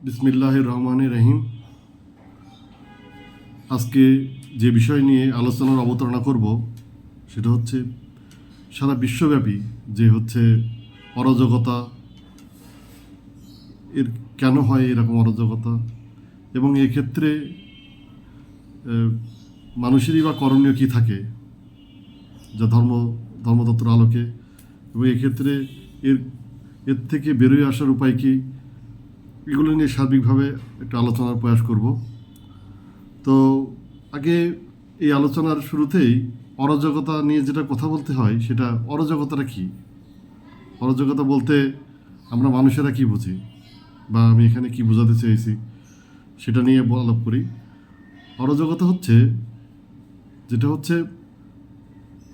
বিসমিল্লাহির রহমানির রহিম। আজকে যে বিষয় নিয়ে আলোচনার অবতারণা করব সেটা হচ্ছে সারা বিশ্বব্যাপী যে হচ্ছে অরাজকতা, এর কেন হয় এরকম অরাজকতা, এবং এক্ষেত্রে মানুষেরই বা করণীয় কী থাকে যা ধর্মতত্ত্বের আলোকে, এবং এক্ষেত্রে এর এর থেকে বেরোয় আসার উপায় কী, এগুলো নিয়ে সার্বিকভাবে একটা আলোচনার প্রয়াস করব। তো আগে এই আলোচনার শুরুতেই অরাজকতা নিয়ে যেটা কথা বলতে হয়, সেটা অরাজকতাটা কী, অরাজকতা বলতে আমরা মানুষেরা কি বুঝি, বা আমি এখানে কি বোঝাতে চেয়েছি সেটা নিয়ে আলাপ করি। অরাজকতা হচ্ছে যেটা হচ্ছে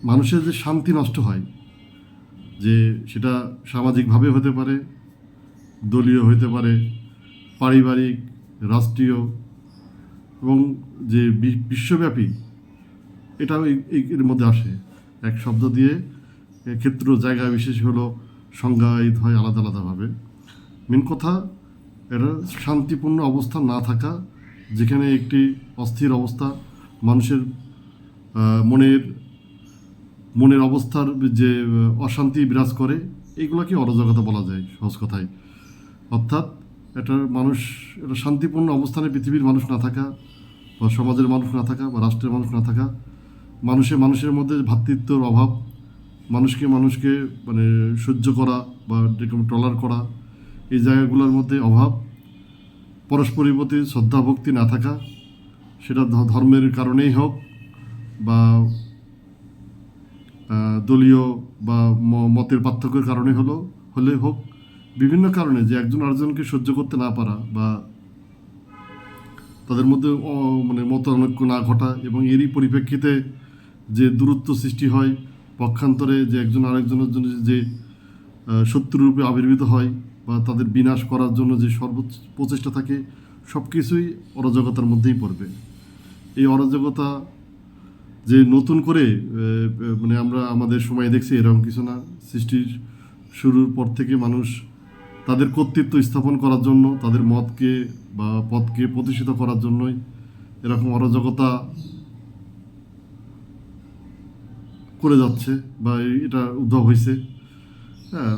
মানুষের যে শান্তি নষ্ট হয়, যে সেটা সামাজিকভাবে হতে পারে, দলীয় হতে পারে, পারিবারিক, রাষ্ট্রীয়, এবং যে বিশ্বব্যাপী, এটাও এর মধ্যে আসে। এক শব্দ দিয়ে ক্ষেত্র জায়গা বিশেষ হলো সংজ্ঞায়িত হয় আলাদা আলাদাভাবে। মেন কথা, এটা শান্তিপূর্ণ অবস্থা না থাকা, যেখানে একটি অস্থির অবস্থা, মানুষের মনের মনের অবস্থার যে অশান্তি বিরাজ করে, এইগুলোকে অরাজকতা বলা যায় সহজ কথায়। অর্থাৎ এটা শান্তিপূর্ণ অবস্থানে পৃথিবীর মানুষ না থাকা, বা সমাজের মানুষ না থাকা, বা রাষ্ট্রের মানুষ না থাকা, মানুষের মধ্যে ভ্রাতৃত্বের অভাব, মানুষকে মানে সহ্য করা বা টলার করা, এই জায়গাগুলোর মধ্যে অভাব, পরস্পরের প্রতি শ্রদ্ধা ভক্তি না থাকা, সেটা ধর্মের কারণেই হোক, বা দলীয় বা মতের পার্থক্যের কারণে হলে হোক, বিভিন্ন কারণে যে একজন আরেকজনকে সহ্য করতে না পারা, বা তাদের মধ্যে মানে মতানৈক্য না ঘটা, এবং এরই পরিপ্রেক্ষিতে যে দূরত্ব সৃষ্টি হয়, পক্ষান্তরে যে একজন আরেকজনের জন্য যে শত্রুরূপে আবির্ভূত হয়, বা তাদের বিনাশ করার জন্য যে সর্বোচ্চ প্রচেষ্টা থাকে, সব কিছুই অরাজকতার মধ্যেই পড়বে। এই অরাজকতা যে নতুন করে মানে আমরা আমাদের সময় দেখছি এরকম কিছু না। সৃষ্টির শুরুর পর থেকে মানুষ তাদের কর্তৃত্ব স্থাপন করার জন্য, তাদের মতকে বা পথকে প্রতিষ্ঠিত করার জন্যই এরকম অরাজকতা করে যাচ্ছে, বা এটা উদ্ভব হয়েছে। হ্যাঁ,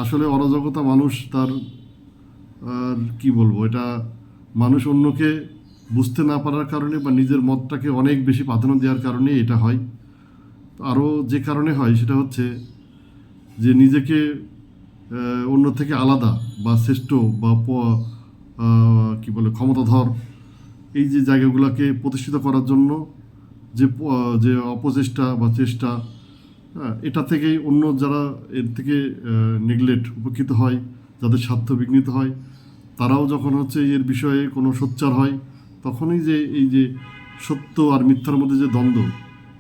আসলে অরাজকতা মানুষ তার, আর কি বলবো, এটা মানুষ অন্যকে বুঝতে না পারার কারণে, বা নিজের মতটাকে অনেক বেশি প্রাধান্য দেওয়ার কারণে এটা হয়। আরও যে কারণে হয় সেটা হচ্ছে যে নিজেকে অন্য থেকে আলাদা বা শ্রেষ্ঠ বা কি বলে ক্ষমতাধর, এই যে জায়গাগুলোকে প্রতিষ্ঠিত করার জন্য যে যে অপচেষ্টা বা চেষ্টা, এটা থেকেই অন্য যারা এর থেকে উপেক্ষিত হয়, যাদের স্বার্থ বিঘ্নিত হয়, তারাও যখন হচ্ছে এর বিষয়ে কোনো সোচ্চার হয়, তখনই যে এই যে সত্য আর মিথ্যার মধ্যে যে দ্বন্দ্ব,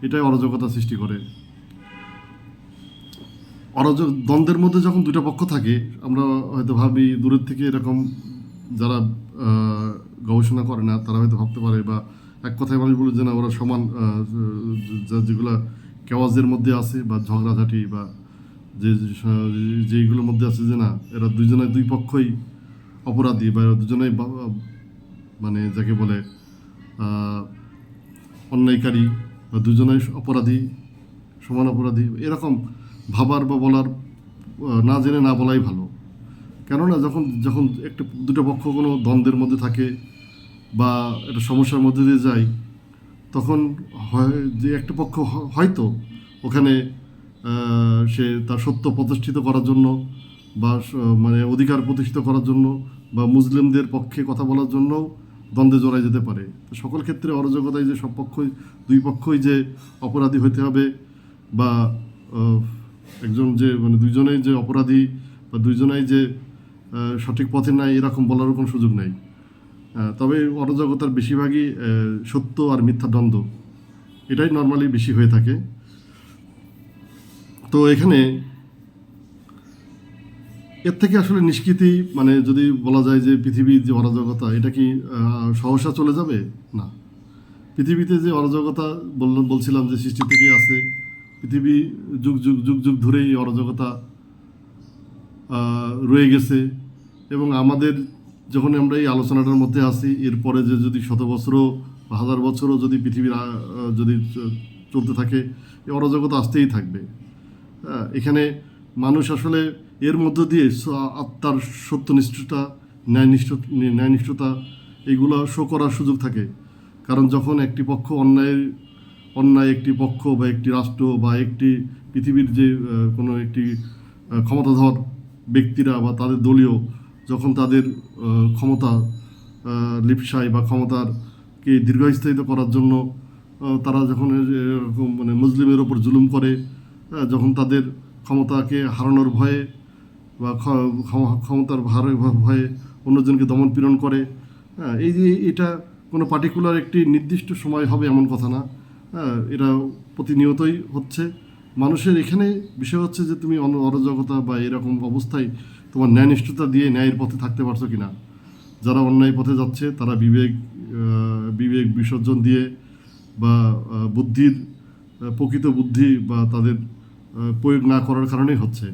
এটাই অরাজকতা সৃষ্টি করে। দ্বন্দ্বের মধ্যে যখন দুটো পক্ষ থাকে, আমরা হয়তো ভাবি দূরের থেকে, এরকম যারা গবেষণা করে না তারা হয়তো ভাবতে পারে, বা এক কথায় মানুষ বলে যে না, ওরা সমান, যেগুলো কেওয়াজের মধ্যে আছে, বা ঝগড়াঝাটি, বা যেইগুলোর মধ্যে আছে, যে না, এরা দুই পক্ষই অপরাধী, বা এরা দুজনেই মানে যাকে বলে অন্যায়কারী, বা দুজনেই অপরাধী, সমান অপরাধী, এরকম ভাবার বা বলার, না জেনে না বলাই ভালো। কেননা যখন যখন দুটো পক্ষ কোনো দ্বন্দ্বের মধ্যে থাকে, বা একটা সমস্যার মধ্যে দিয়ে যায়, তখন হয় যে একটা পক্ষ হয়তো ওখানে সে তার সত্য প্রতিষ্ঠিত করার জন্য, বা মানে অধিকার প্রতিষ্ঠিত করার জন্য, বা মুসলিমদের পক্ষে কথা বলার জন্য দ্বন্দ্বে জড়াই যেতে পারে। তো সকল ক্ষেত্রে অরাজকতায় যে দুই পক্ষই যে অপরাধী হতে হবে, বা একজন যে মানে দুইজনেই যে অপরাধী, বা দুইজনেই যে সঠিক পথে নাই, এরকম বলারও কোনো সুযোগ নেই। তবে অরাজকতার বেশিরভাগই সত্য আর মিথ্যা দ্বন্দ্ব, এটাই নর্মালি বেশি হয়ে থাকে। তো এখানে এর থেকে আসলে নিষ্কৃতি, মানে যদি বলা যায় যে পৃথিবীর যে অরাজকতা, এটা কি সহসা চলে যাবে? না। পৃথিবীতে যে অরাজকতা বলছিলাম যে সৃষ্টি থেকেই আছে, পৃথিবী যুগ যুগ যুগ যুগ ধরেই এই অরাজকতা রয়ে গেছে, এবং আমাদের যখন আমরা এই আলোচনাটার মধ্যে আসি, এরপরে যে যদি শত বছরও বা হাজার বছরও যদি পৃথিবীর যদি চলতে থাকে, এই অরাজকতা আসতেই থাকবে। এখানে মানুষ আসলে এর মধ্য দিয়ে আত্মার সত্যনিষ্ঠতা, ন্যায়নিষ্ঠতা এইগুলো শো করার সুযোগ থাকে। কারণ যখন একটি পক্ষ অন্যায় একটি পক্ষ বা একটি রাষ্ট্র বা একটি পৃথিবীর যে কোনো একটি ক্ষমতাধর ব্যক্তিরা বা তাদের দলীয় যখন তাদের ক্ষমতা লিপসায় বা ক্ষমতারকে দীর্ঘস্থায়িত করার জন্য তারা যখন এরকম মানে মুসলিমের ওপর জুলুম করে, যখন তাদের ক্ষমতাকে হারানোর ভয়ে বা ক্ষমতার ভয়ে অন্যজনকে দমন পীড়ন করে, এই যে এটা কোনো পার্টিকুলার একটি নির্দিষ্ট সময় হবে এমন কথা না। এটা প্রতিনিয়তই হচ্ছে। মানুষের এখানে বিষয় হচ্ছে যে তুমি অরাজকতা বা এরকম অবস্থায় তোমার ন্যায়নিষ্ঠতা দিয়ে ন্যায়ের পথে থাকতে পারছো কি না। যারা অন্যায় পথে যাচ্ছে তারা বিবেক বিসর্জন দিয়ে বা বুদ্ধির প্রকৃত বুদ্ধি বা তাদের প্রয়োগ না করার কারণেই হচ্ছে।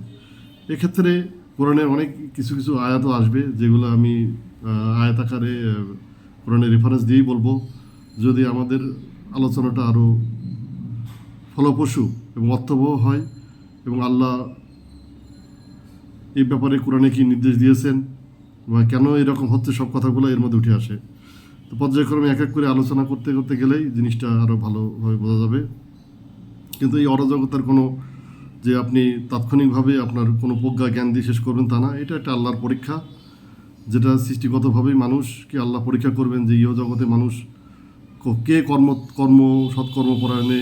এক্ষেত্রে কোরআনের অনেক কিছু কিছু আয়াতও আসবে, যেগুলো আমি আয়াত আকারে কোরআনের রেফারেন্স দিয়েই বলবো, যদি আমাদের আলোচনাটা আরও ফলপ্রসূ এবং অর্থবহ হয় এবং আল্লাহ এই ব্যাপারে কোরআনে কি নির্দেশ দিয়েছেন বা কেন এরকম হচ্ছে, সব কথাগুলো এর মধ্যে উঠে আসে। তো পর্যায়ক্রমে এক এক করে আলোচনা করতে করতে গেলেই জিনিসটা আরও ভালোভাবে বোঝা যাবে। কিন্তু এই অরাজকতার কোনো যে আপনি তাৎক্ষণিকভাবে আপনার কোনো প্রজ্ঞা জ্ঞান দিয়ে শেষ করবেন তা না। এটা একটা আল্লাহর পরীক্ষা, যেটা সৃষ্টিগতভাবেই মানুষকে আল্লাহ পরীক্ষা করবেন যে ইহ জগতে মানুষ কে সৎকর্মপরায়ণে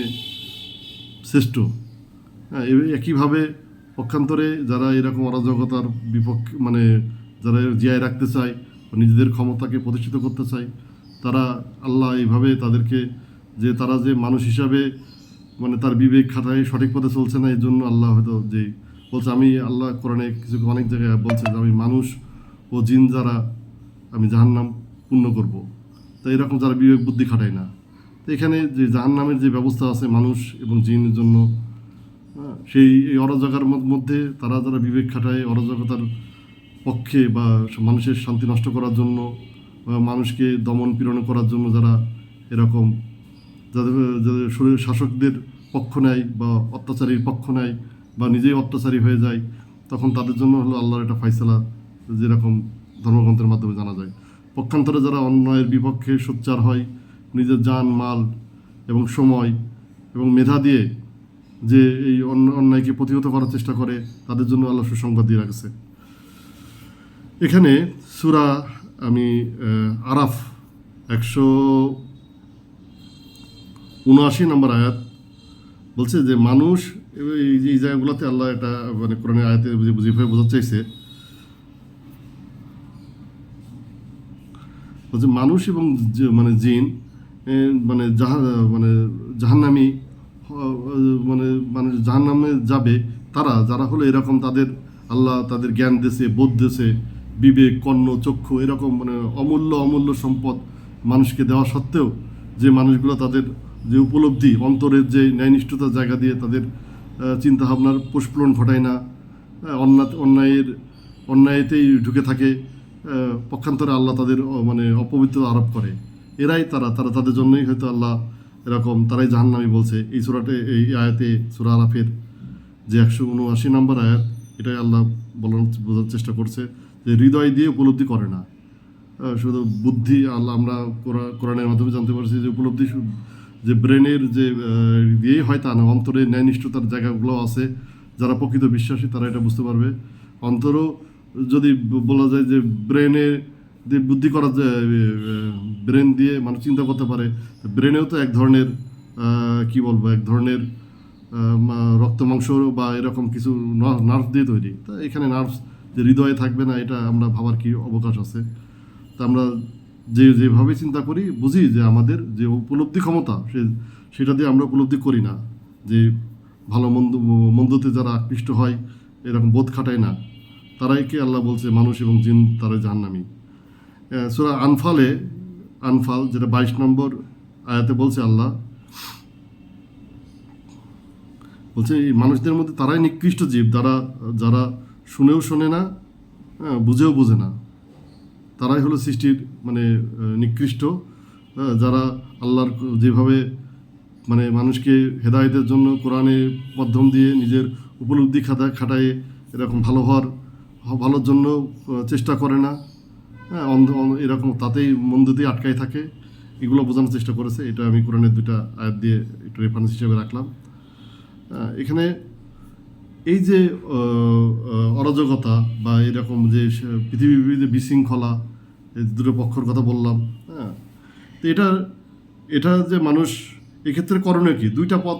শ্রেষ্ঠ। একইভাবে পক্ষান্তরে যারা এরকম অরাজকতার বিপক্ষে মানে যারা জিয়ায় রাখতে চায় বা নিজেদের ক্ষমতাকে প্রতিষ্ঠিত করতে চায়, তারা আল্লাহ এইভাবে তাদেরকে যে তারা যে মানুষ হিসাবে মানে তার বিবেক খাটায় সঠিক পথে চলছে না, এই জন্য আল্লাহ হয়তো যে বলছে, আমি আল্লাহ কোরআনে কিছু অনেক জায়গায় বলছে যে আমি মানুষ ও জিন যারা আমি জাহান্নাম পূর্ণ করব। তো এরকম যারা বিবেক বুদ্ধি খাটায় না, তো এখানে যে জাহান্নামের যে ব্যবস্থা আছে মানুষ এবং জিনের জন্য, সেই এই অরাজকার মধ্যে তারা যারা বিবেক খাটায় অরাজকতার পক্ষে বা মানুষের শান্তি নষ্ট করার জন্য বা মানুষকে দমন পীড়ন করার জন্য যারা এরকম যাদের শরীর শাসকদের পক্ষ নেয় বা অত্যাচারীর পক্ষ নেয় বা নিজেই অত্যাচারী হয়ে যায়, তখন তাদের জন্য হলো আল্লাহর একটা ফায়সালা, যেরকম ধর্মগ্রন্থের মাধ্যমে জানা যায়। পক্ষান্তরে যারা অন্যায়ের বিপক্ষে সোচ্চার হয়, নিজের জান মাল এবং সময় এবং মেধা দিয়ে যে এই অন্যায়কে প্রতিহত করার চেষ্টা করে, তাদের জন্য আল্লাহ সুসংবাদ দিয়ে রাখছে। এখানে সূরা আমি আরাফ 179 নম্বর আয়াত বলছে যে মানুষ এই জায়গাগুলোতে আল্লাহ এটা মানে কোরআনের আয়াতে বুঝিয়ে বোঝাতে চাইছে, বলছে মানুষ এবং মানে জিন মানে জাহান্নামী মানে মানে জাহান্নামে যাবে তারা যারা হলো এরকম তাদের আল্লাহ তাদের জ্ঞান দেশে, বোধ দেশে, বিবেক, কর্ণ, চক্ষু এরকম মানে অমূল্য সম্পদ মানুষকে দেওয়া সত্ত্বেও যে মানুষগুলো তাদের যে উপলব্ধি অন্তরের যে ন্যায়নিষ্ঠতার জায়গা দিয়ে তাদের চিন্তাভাবনার প্রস্ফুরণ ঘটায় না, অন্যায়েতেই ঢুকে থাকে, পক্ষান্তরে আল্লাহ তাদের মানে অপবিত্র আরোপ করে, তারা তাদের জন্যই হয়তো আল্লাহ এরকম তারাই জাহান্নামী বলছে। এই এই আয়াতে সূরা আরাফের যে 179 নম্বর আয়াত, এটাই আল্লাহ বোঝার চেষ্টা করছে যে হৃদয় দিয়ে উপলব্ধি করে না, শুধু বুদ্ধি। আল্লাহ আমরা কোরআনের মাধ্যমে জানতে পারছি যে উপলব্ধি যে ব্রেনের যে দিয়েই হয় তা না, অন্তরে ন্যায়নিষ্ঠতার জায়গাগুলো আছে। যারা প্রকৃত বিশ্বাসী তারা এটা বুঝতে পারবে। অন্তরও যদি বলা যায় যে ব্রেনে যে বুদ্ধি করা যায়, ব্রেন দিয়ে মানুষ চিন্তা করতে পারে, ব্রেনেও তো এক ধরনের কি বলবো এক ধরনের রক্ত মাংস বা এরকম কিছু নার্ভ দিয়ে তৈরি। তা এখানে নার্ভ যে হৃদয়ে থাকবে না, এটা আমরা ভাবার কি অবকাশ আছে? তা আমরা যেভাবে চিন্তা করি বুঝি যে আমাদের যে উপলব্ধি ক্ষমতা সেটা দিয়ে আমরা উপলব্ধি করি না, যে ভালো মন্দতে যারা আকৃষ্ট হয় এরকম বোধ খাটায় না, তারাই কে আল্লাহ বলছে মানুষ এবং জিন তারাই জাহান্নামী। সূরা আনফাল যেটা 22 নম্বর আয়াতে বলছে আল্লাহ বলছে এই মানুষদের মধ্যে তারাই নিকৃষ্ট জীব যারা শুনেও শোনে না, বুঝেও বোঝে না। তারাই হলো সৃষ্টির মানে নিকৃষ্ট, যারা আল্লাহর যেভাবে মানে মানুষকে হেদায়েতের জন্য কোরআনের মাধ্যম দিয়ে নিজের উপলব্ধি খাটায় এরকম ভালোর জন্য চেষ্টা করে না, হ্যাঁ, এরকম তাতেই মন্দতেই আটকায় থাকে, এগুলো বোঝানোর চেষ্টা করেছে। এটা আমি কোরআনের দুটা আয়াত দিয়ে একটু রেফারেন্স হিসেবে রাখলাম। এখানে এই যে অরাজকতা বা এরকম যে পৃথিবীর বিশৃঙ্খলা, এই দুটো পক্ষর কথা বললাম, হ্যাঁ, তো এটা যে মানুষ এক্ষেত্রে করণীয় কি, দুইটা পথ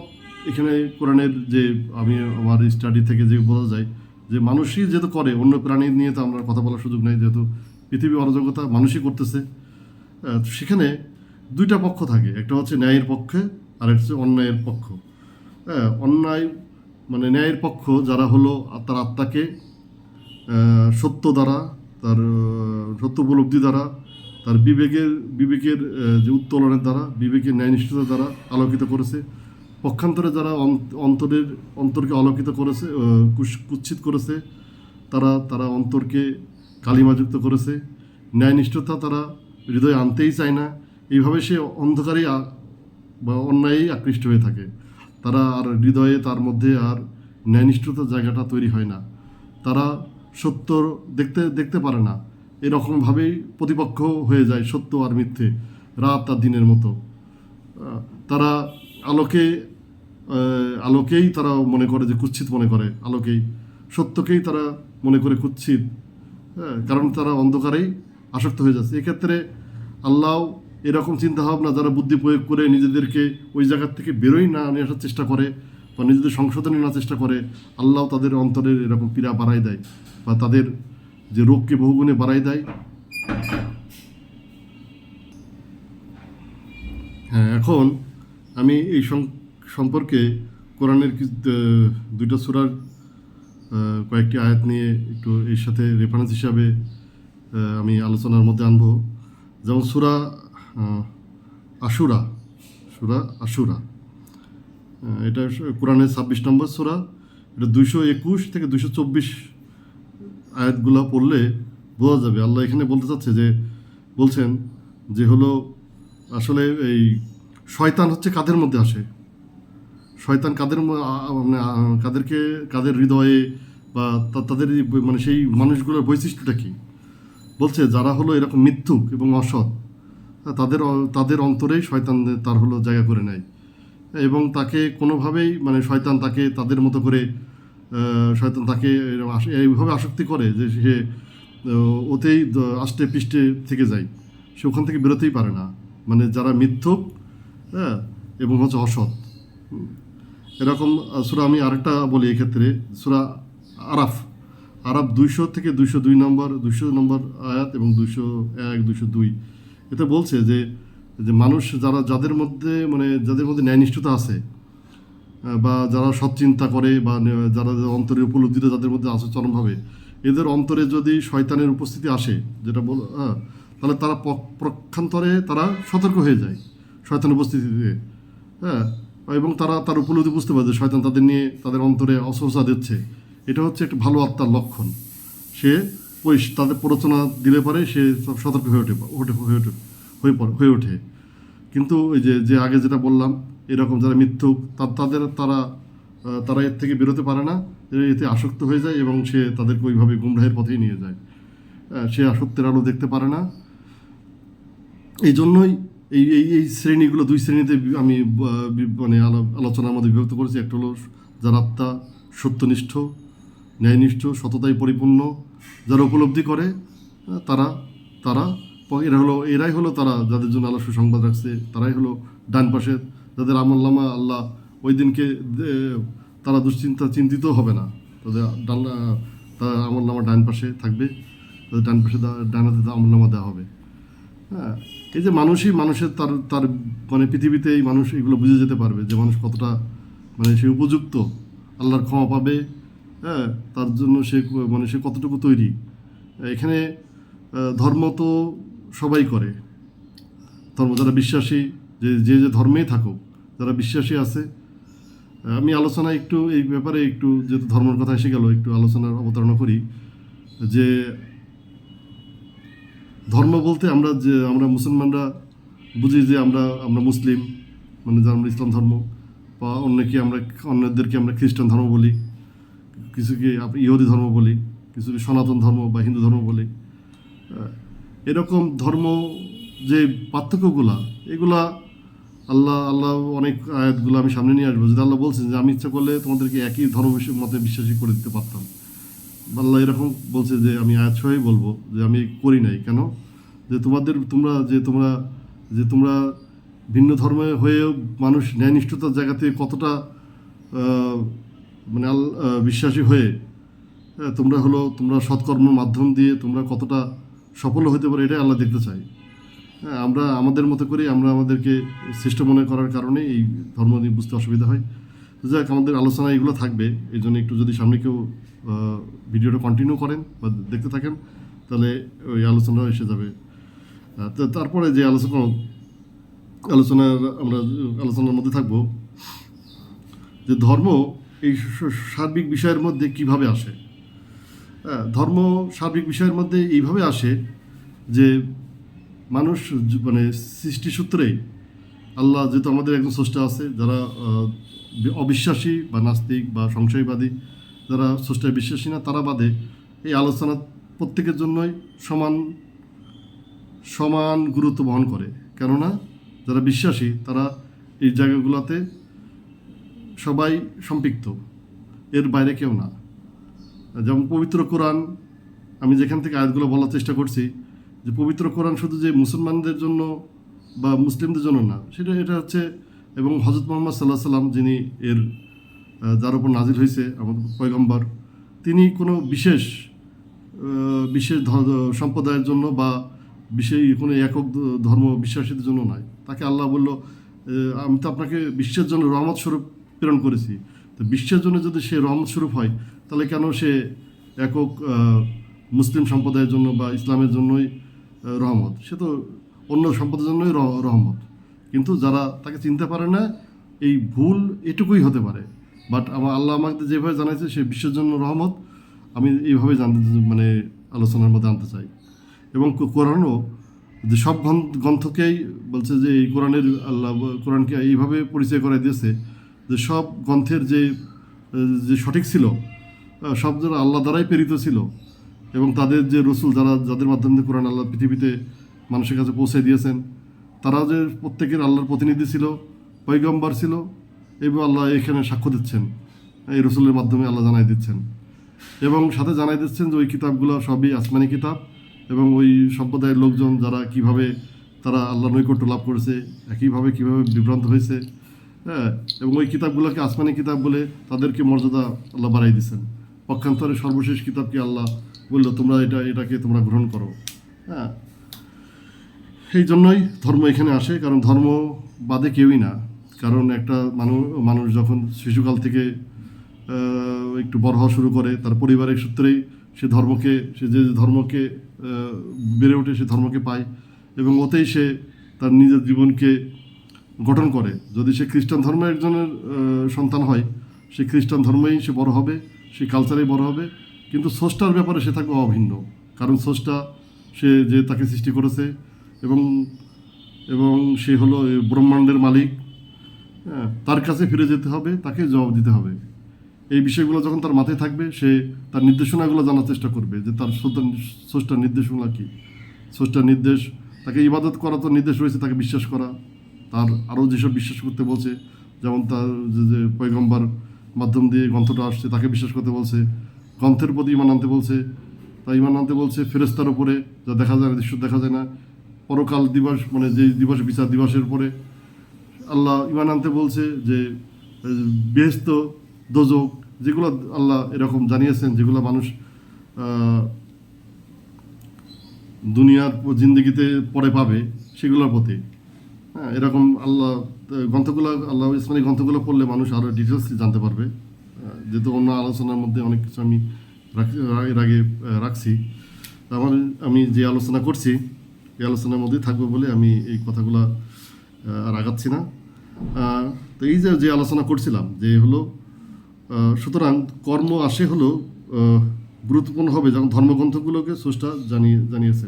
এখানে কোরআনের যে আমি আমার স্টাডি থেকে যে বোঝা যায় যে মানুষই যেহেতু করে, অন্য প্রাণী নিয়ে তো আমরা কথা বলার সুযোগ নেই, যেহেতু পৃথিবী অরাজকতা মানুষই করতেছে। তো সেখানে দুইটা পক্ষ থাকে, একটা হচ্ছে ন্যায়ের পক্ষে আর একটা হচ্ছে অন্যায়ের পক্ষ। হ্যাঁ, অন্যায় মানে ন্যায়ের পক্ষ যারা হলো তার আত্মাকে সত্য দ্বারা, তার সত্য উপলব্ধি দ্বারা, তার বিবেকের যে উত্তোলনের দ্বারা, বিবেকের ন্যায়নিষ্ঠতার দ্বারা আলোকিত করেছে। পক্ষান্তরে যারা অন্তরকে আলোকিত করেছে, কুৎসিত করেছে, তারা অন্তরকে কালিমাযুক্ত করেছে। ন্যায়নিষ্ঠতা তারা হৃদয়ে আনতেই চায় না। এইভাবে সে অন্ধকারেই বা অন্যায়েই আকৃষ্ট হয়ে থাকে। তারা আর হৃদয়ে তার মধ্যে আর ন্যায়নিষ্ঠতার জায়গাটা তৈরি হয় না। তারা সত্য দেখতে পারে না। এরকমভাবেই প্রতিপক্ষ হয়ে যায় সত্য আর মিথ্যে, রাত আর দিনের মতো। তারা আলোকেই তারা মনে করে যে কুৎসিত মনে করে, সত্যকেই তারা মনে করে কুৎসিত। হ্যাঁ, কারণ তারা অন্ধকারেই আসক্ত হয়ে যাচ্ছে। এক্ষেত্রে আল্লাহ এরকম চিন্তাভাবনা যারা বুদ্ধি প্রয়োগ করে নিজেদেরকে ওই জায়গার থেকে বেরোই না নিয়ে আসার চেষ্টা করে বা নিজেদের সংশোধনী নেওয়ার চেষ্টা করে, আল্লাহ তাদের অন্তরের এরকম পীড়া বাড়াই দেয় বা তাদের যে রোগকে বহুগুণে বাড়াই দেয়। হ্যাঁ, এখন আমি এই সম্পর্কে কোরআনের দুইটা সূরার কয়েকটি আয়াত নিয়ে একটু এর সাথে রেফারেন্স হিসাবে আমি আলোচনার মধ্যে আনবো। যেমন সূরা আশুরা, এটা কোরআনের 26 নম্বর সূরা। এটা 221 থেকে 224 আয়াতগুলো পড়লে বোঝা যাবে আল্লাহ এখানে বলতে চাচ্ছে বলছেন যে হলো আসলে এই শয়তান হচ্ছে কাদের মধ্যে আসে, শয়তান মানে কাদের হৃদয়ে বা তাদের মানে সেই মানুষগুলোর বৈশিষ্ট্যটা কি। বলছে যারা হলো এরকম মিথ্যুক এবং অসৎ, তাদের অন্তরেই শয়তান তার হলো জায়গা করে নেয় এবং তাকে কোনোভাবেই মানে শয়তান তাকে তাদের মতো করে শয়তান তাকে এইভাবে আসক্তি করে যে সে ওতেই আষ্টে পৃষ্ঠে থেকে যায়, সে ওখান থেকে বেরোতেই পারে না। মানে যারা মিথ্যুক, হ্যাঁ, এবং হচ্ছে অসৎ। এরকম সূরা আমি আরেকটা বলি এক্ষেত্রে, সূরা আরাফ 200 থেকে 202 নম্বর 200 নম্বর আয়াত এবং 201 202, এতে বলছে যে মানুষ যাদের মধ্যে ন্যায়নিষ্ঠতা আছে বা যারা সৎ চিন্তা করে বা যারা অন্তরের উপলব্ধিটা যাদের মধ্যে আছে চরমভাবে, এদের অন্তরে যদি শয়তানের উপস্থিতি আসে, যেটা তাহলে তারা পক্ষান্তরে তারা সতর্ক হয়ে যায় শয়তানের উপস্থিতিতে। হ্যাঁ, এবং তার উপলব্ধি বুঝতে পারে যে শয়তান তাদের অন্তরে অসহসা দিচ্ছে। এটা হচ্ছে একটা ভালো আত্মার লক্ষণ। সে তাদের প্ররোচনা দিলে পারে সে সতর্ক হয়ে ওঠে। কিন্তু ওই যে আগে যেটা বললাম, এরকম যারা মিথ্যুক তারা এর থেকে বেরোতে পারে না, এতে আসক্ত হয়ে যায় এবং সে তাদেরকে ওইভাবে গুমরাহের পথেই নিয়ে যায়। সে আসক্তের আলো দেখতে পারে না। এই জন্যই এই শ্রেণীগুলো দুই শ্রেণীতে আমি মানে আলোচনার মধ্যে বিভক্ত করেছি। একটা হলো যারা আত্মা সত্যনিষ্ঠ, ন্যায়নিষ্ঠ, সততায় পরিপূর্ণ, যারা উপলব্ধি করে, তারা এরাই হলো তারা যাদের জন্য আল্লাহ সুসংবাদ রাখছে। তারাই হলো ডান পাশে, যাদের আমলনামা আল্লাহ ওই দিনকে তারা চিন্তিত হবে না। তাদের আমলনামা ডান পাশে থাকবে, তাদের ডান হাতে আমলনামা দেওয়া হবে। হ্যাঁ, এই যে মানুষের তার মানে পৃথিবীতে এই মানুষ এগুলো বুঝে যেতে পারবে যে মানুষ কতটা মানে সে উপযুক্ত, আল্লাহর ক্ষমা পাবে। হ্যাঁ, তার জন্য সে কতটুকু তৈরি। এখানে ধর্ম তো সবাই করে, যারা বিশ্বাসী, যে ধর্মেই থাকুক, যারা বিশ্বাসী আছে। আমি আলোচনায় একটু এই ব্যাপারে একটু যেহেতু ধর্মের কথা এসে গেল, একটু আলোচনার অবতারণা করি যে ধর্ম বলতে আমরা মুসলমানরা বুঝি যে আমরা আমরা মুসলিম, মানে যে আমরা ইসলাম ধর্ম, বা অন্যদেরকে আমরা খ্রিস্টান ধর্ম বলি, কিছুকে ইহুদি ধর্ম বলি, কিছুকে সনাতন ধর্ম বা হিন্দু ধর্ম বলি। এরকম ধর্ম যে পার্থক্যগুলা, এগুলা আল্লাহ অনেক আয়াতগুলো আমি সামনে নিয়ে আসবো, যদি আল্লাহ বলছেন যে আমি ইচ্ছা করলে তোমাদেরকে একই ধর্ম মতে বিশ্বাসী করে দিতে পারতাম। আল্লাহ এরকম বলছে যে আমি আয়াত সহই বলবো যে আমি করি নাই। কেন? যে তোমরা ভিন্ন ধর্মে হয়েও মানুষ ন্যায়নিষ্ঠতার জায়গাতে কতটা মানে বিশ্বাসী হয়ে তোমরা সৎকর্মের মাধ্যম দিয়ে তোমরা কতটা সফল হতে পারো, এটাই আল্লাহ দেখতে চাই। হ্যাঁ, আমরা আমাদের মতো করে আমরা আমাদেরকে শ্রেষ্ঠ মনে করার কারণে এই ধর্ম নিয়ে বুঝতে অসুবিধা হয়। যাক, আমাদের আলোচনা এগুলো থাকবে, এই জন্য একটু যদি সামনে কেউ ভিডিওটা কন্টিনিউ করেন বা দেখতে থাকেন, তাহলে ওই আলোচনা এসে যাবে। তারপরে যে আলোচনার মধ্যে থাকবো যে ধর্ম এই সার্বিক বিষয়ের মধ্যে কিভাবে আসে। ধর্ম সার্বিক বিষয়ের মধ্যে এইভাবে আসে যে মানুষ মানে সৃষ্টিসূত্রেই আল্লাহ, যেহেতু আমাদের একজন স্রষ্টা আছে, যারা অবিশ্বাসী বা নাস্তিক বা সংশয়বাদী, যারা স্রষ্টায় বিশ্বাসী না, তারা বাদে এই আলোচনা প্রত্যেকের জন্যই সমান গুরুত্ব বহন করে। কেননা যারা বিশ্বাসী তারা এই জায়গাগুলোতে সবাই সম্পৃক্ত, এর বাইরে কেউ না। যেমন পবিত্র কোরআন, আমি যেখান থেকে আয়াতগুলো বলার চেষ্টা করছি, যে পবিত্র কোরআন শুধু যে মুসলমানদের জন্য বা মুসলিমদের জন্য না, এটা হচ্ছে, এবং হজরত মুহাম্মদ সাল্লাহ সাল্লাম, যিনি যার উপর নাজিল হয়েছে, আমাদের পয়গম্বর, তিনি কোনো বিশেষ সম্প্রদায়ের জন্য বা কোনো একক ধর্ম বিশ্বাসীদের জন্য নয়। তাকে আল্লাহ বলল, আমি তো আপনাকে বিশ্বের জন্য রহমত স্বরূপ প্রেরণ করেছি। তো বিশ্বের জন্য যদি সে রহমত স্বরূপ হয়, তাহলে কেন সে একক মুসলিম সম্প্রদায়ের জন্য বা ইসলামের জন্যই রহমত? সে তো অন্য সম্প্রদায়ের জন্যই রহমত। কিন্তু যারা তাকে চিনতে পারে না, এই ভুল এটুকুই হতে পারে। বাট আল্লাহ আমাকে যেভাবে জানাইছে সে বিশ্বের জন্য রহমত, আমি এইভাবে মানে আলোচনার মধ্যে আনতে চাই। এবং কোরআনও যে সব গ্রন্থকেই বলছে যে এই কোরআনকে এইভাবে পরিচয় করাই দিয়েছে যে সব গ্রন্থের যে সঠিক ছিল, সব যারা আল্লাহ দ্বারাই প্রেরিত ছিল, এবং তাদের যে রসুল যাদের মাধ্যমে কোরআন আল্লাহ পৃথিবীতে মানুষের কাছে পৌঁছে দিয়েছেন, তারা যে প্রত্যেকের আল্লাহর প্রতিনিধি ছিল, পয়গম্বর ছিল, এবং আল্লাহ এখানে সাক্ষ্য দিচ্ছেন, এই রসুলের মাধ্যমে আল্লাহ জানাই দিচ্ছেন, এবং সাথে জানাই দিচ্ছেন যে ওই কিতাবগুলো সবই আসমানি কিতাব, এবং ওই সম্প্রদায়ের লোকজন যারা কিভাবে তারা আল্লাহ নৈকট্য লাভ করেছে, একইভাবে কিভাবে বিভ্রান্ত হয়েছে। হ্যাঁ, এবং ওই কিতাবগুলোকে আসমানি কিতাব বলে তাদেরকে মর্যাদা আল্লাহ বাড়াই দিচ্ছেন। পক্ষান্তরে সর্বশেষ কিতাবকে আল্লাহ বললো তোমরা এটাকে তোমরা গ্রহণ করো। হ্যাঁ, এই জন্যই ধর্ম এখানে আসে, কারণ ধর্ম বাদে কেউই না। কারণ একটা মানুষ যখন শিশুকাল থেকে একটু বড় হওয়া শুরু করে, তার পরিবারের সূত্রেই সে যে ধর্মকে বেড়ে ওঠে, সে ধর্মকে পায়, এবং ওতেই সে তার নিজের জীবনকে গঠন করে। যদি সে খ্রিস্টান ধর্মের একজনের সন্তান হয়, সে খ্রিস্টান ধর্মেই সে বড় হবে, সেই কালচারেই বড় হবে, কিন্তু স্রষ্টার ব্যাপারে সে থাকবে অভিন্ন। কারণ স্রষ্টা সে যে তাকে সৃষ্টি করেছে, এবং সে হলো ব্রহ্মাণ্ডের মালিক। হ্যাঁ, তার কাছে ফিরে যেতে হবে, তাকে জবাব দিতে হবে। এই বিষয়গুলো যখন তার মাথায় থাকবে, সে তার নির্দেশনাগুলো জানার চেষ্টা করবে যে তার স্রষ্টার নির্দেশনা কী। স্রষ্টার নির্দেশ, তাকে ইবাদত করা তো নির্দেশ রয়েছে, তাকে বিশ্বাস করা, তার আরও যেসব বিশ্বাস করতে বলছে, যেমন তার যে পয়গম্বর মাধ্যম দিয়ে গ্রন্থটা আসছে তাকে বিশ্বাস করতে বলছে, গ্রন্থের প্রতি ইমান আনতে বলছে, তা ইমান আনতে বলছে ফেরেশতার উপরে, যা দেখা যায় না, দৃশ্য দেখা যায় না, পরকাল দিবস, মানে যে দিবস বিচার দিবসের পরে আল্লাহ ইমান আনতে বলছে, যে বেহেশত দোজক, যেগুলো আল্লাহ এরকম জানিয়েছেন, যেগুলো মানুষ দুনিয়ার জিন্দগিতে পরে পাবে, সেগুলোর প্রতি। হ্যাঁ, এরকম আল্লাহ ইসলামিক গ্রন্থগুলো পড়লে মানুষ আরও ডিটেলসলি জানতে পারবে। যেহেতু অন্য আলোচনার মধ্যে অনেক কিছু আমি এর আগে রাখছি, আমি যে আলোচনা করছি এই আলোচনার মধ্যেই থাকবে বলে আমি এই কথাগুলো আর আগাচ্ছি না। তো এই যে আলোচনা করছিলাম যে হলো, সুতরাং কর্ম আসে হলো গুরুত্বপূর্ণ হবে যখন ধর্মগ্রন্থগুলোকে স্রষ্টা জানিয়েছে।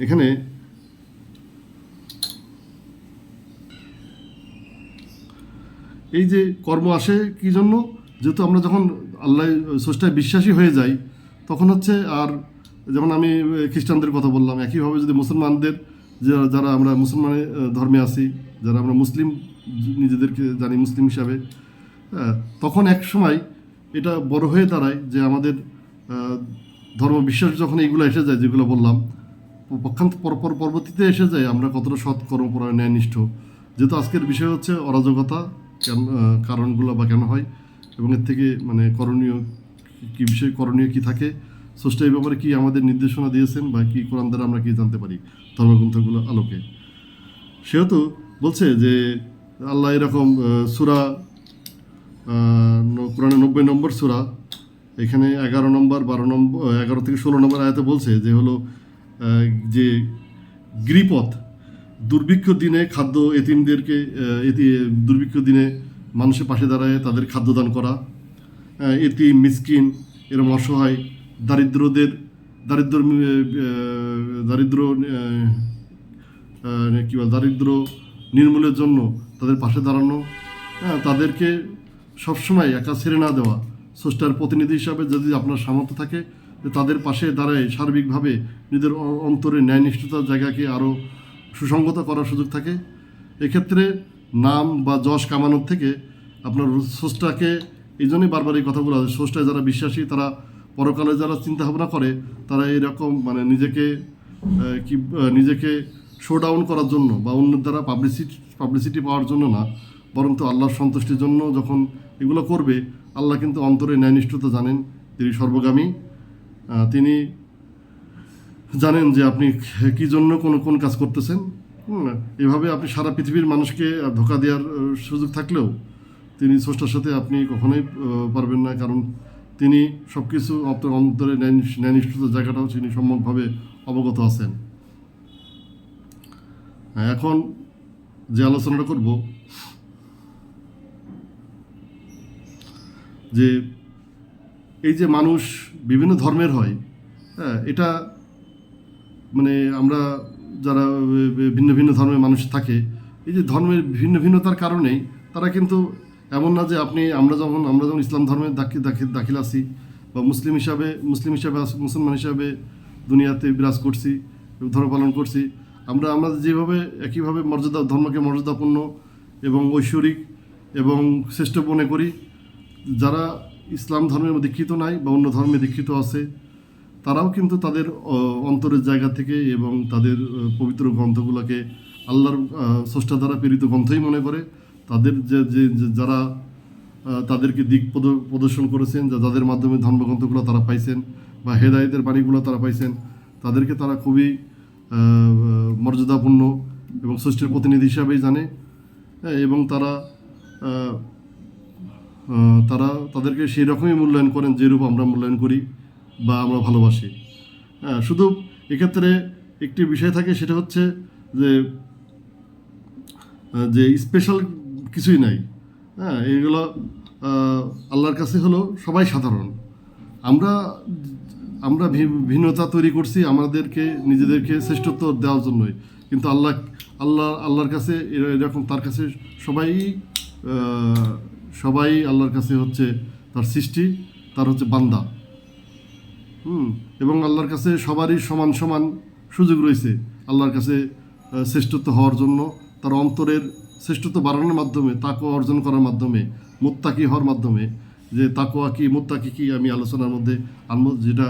এখানে এই যে কর্ম আসে কি জন্য, যেহেতু আমরা যখন আল্লাহ স্রষ্টায় বিশ্বাসী হয়ে যাই, তখন হচ্ছে আর যেমন আমি খ্রিস্টানদের কথা বললাম, একইভাবে যদি মুসলমানদের যারা আমরা মুসলমানের ধর্মে আছি, যারা আমরা মুসলিম নিজেদেরকে জানি মুসলিম হিসাবে, হ্যাঁ, তখন এক সময় এটা বড় হয়ে দাঁড়ায় যে আমাদের ধর্ম বিশ্বাস যখন এইগুলো এসে যায়, যেগুলো বললাম, পরবর্তীতে এসে যায় আমরা কতটা সৎ কর্মপরায়ণ ন্যায়নিষ্ঠ। যেহেতু আজকের বিষয় হচ্ছে অরাজকতা, কেন কারণগুলো বা কেন হয়, এবং এর থেকে মানে করণীয় কী বিষয়, করণীয় কী থাকে, স্রষ্টা এই ব্যাপারে কী আমাদের নির্দেশনা দিয়েছেন বা কী কোরআন দ্বারা আমরা কী জানতে পারি ধর্মগ্রন্থগুলো আলোকে। সেহেতু বলছে যে আল্লাহ এরকম সূরা কোরআনে 90 নম্বর সূরা, এখানে 11 নম্বর 12 নম্বর 11 থেকে 16 নম্বর আয়াতে বলছে যে হলো যে গিরিপথ, দুর্ভিক্ষ দিনে খাদ্য এতিমদেরকে, দুর্ভিক্ষ দিনে মানুষের পাশে দাঁড়ায় তাদের খাদ্য দান করা, এতিম মিসকিন এরম অসহায় দারিদ্রদের দারিদ্র কী বল দারিদ্র নির্মূলের জন্য তাদের পাশে দাঁড়ানো, হ্যাঁ, তাদেরকে সবসময় একা ছেড়ে না দেওয়া, স্রষ্টার প্রতিনিধি হিসাবে যদি আপনার সামর্থ্য থাকে যে তাদের পাশে দাঁড়ায় সার্বিকভাবে নিজের অন্তরে ন্যায়নিষ্ঠতার জায়গাকে আরও সুসংগত করার সুযোগ থাকে। এক্ষেত্রে নাম বা যশ কামানোর থেকে আপনার স্রষ্টাকে, এই জন্যই বারবার এই কথাগুলো, স্রষ্টায় যারা বিশ্বাসী তারা পরকালে যারা চিন্তা ভাবনা করে, তারা এরকম মানে নিজেকে শো ডাউন করার জন্য বা অন্যের দ্বারা পাবলিসিটি পাওয়ার জন্য না, বরং তো আল্লাহর সন্তুষ্টির জন্য যখন এগুলো করবে, আল্লাহ কিন্তু অন্তরে ন্যায়নিষ্ঠতা জানেন, তিনি সর্বগামী, তিনি জানেন যে আপনি কী জন্য কোন কাজ করতেছেন। এভাবে আপনি সারা পৃথিবীর মানুষকে ধোঁকা দেওয়ার সুযোগ থাকলেও তিনি স্রষ্টার সাথে আপনি কখনোই পারবেন না, কারণ তিনি সব কিছু অন্তরে ন্যায়নিষ্ঠতার জায়গাটাও তিনি সম্যকভাবে অবগত আছেন। এখন যে আলোচনাটা করব, যে এই যে মানুষ বিভিন্ন ধর্মের হয়, হ্যাঁ, এটা মানে আমরা যারা ভিন্ন ভিন্ন ধর্মের মানুষ থাকে, এই যে ধর্মের ভিন্ন ভিন্নতার কারণেই তারা কিন্তু এমন না যে আমরা যেমন ইসলাম ধর্মে দাখিল আছি বা মুসলিম হিসাবে মুসলমান হিসাবে দুনিয়াতে বিরাজ করছি, ধর্ম পালন করছি, আমরা যেভাবে একইভাবে ধর্মকে মর্যাদাপূর্ণ এবং ঐশ্বরিক এবং শ্রেষ্ঠ মনে করি, যারা ইসলাম ধর্মের দীক্ষিত নাই বা অন্য ধর্মে দীক্ষিত আছে, তারাও কিন্তু তাদের অন্তরের জায়গা থেকে এবং তাদের পবিত্র গ্রন্থগুলোকে আল্লাহর স্রষ্টা দ্বারা প্রেরিত গ্রন্থই মনে করে। তাদের যারা তাদেরকে দিক প্রদর্শন করেছেন, যাদের মাধ্যমে ধর্মগ্রন্থগুলো তারা পাইছেন বা হেদায়েতের বাণীগুলো তারা পাইছেন, তাদেরকে তারা খুবই মর্যাদাপূর্ণ এবং স্রষ্টার প্রতিনিধি হিসাবেই জানে, এবং তাদেরকে সেই রকমই মূল্যায়ন করেন যেরূপ আমরা মূল্যায়ন করি বা আমরা ভালোবাসি। শুধু এক্ষেত্রে একটি বিষয় থাকে, সেটা হচ্ছে যে স্পেশাল কিছুই নাই, হ্যাঁ, এইগুলো আল্লাহর কাছে হলো সবাই সাধারণ। আমরা ভিন্নতা তৈরি করছি আমাদেরকে নিজেদেরকে শ্রেষ্ঠত্ব দেওয়ার জন্যই, কিন্তু আল্লাহর কাছে এরকম, তার কাছে সবাই আল্লাহর কাছে হচ্ছে তার সৃষ্টি, তার হচ্ছে বান্দা, এবং আল্লাহর কাছে সবারই সমান সমান সুযোগ রয়েছে আল্লাহর কাছে শ্রেষ্ঠত্ব হওয়ার জন্য, তার অন্তরের শ্রেষ্ঠত্ব বাড়ানোর মাধ্যমে, তাকওয়া অর্জন করার মাধ্যমে, মুত্তাকি হওয়ার মাধ্যমে। যে তাকওয়া কি, মুত্তাকি কি, আমি আলোচনার মধ্যে আনবো, যেটা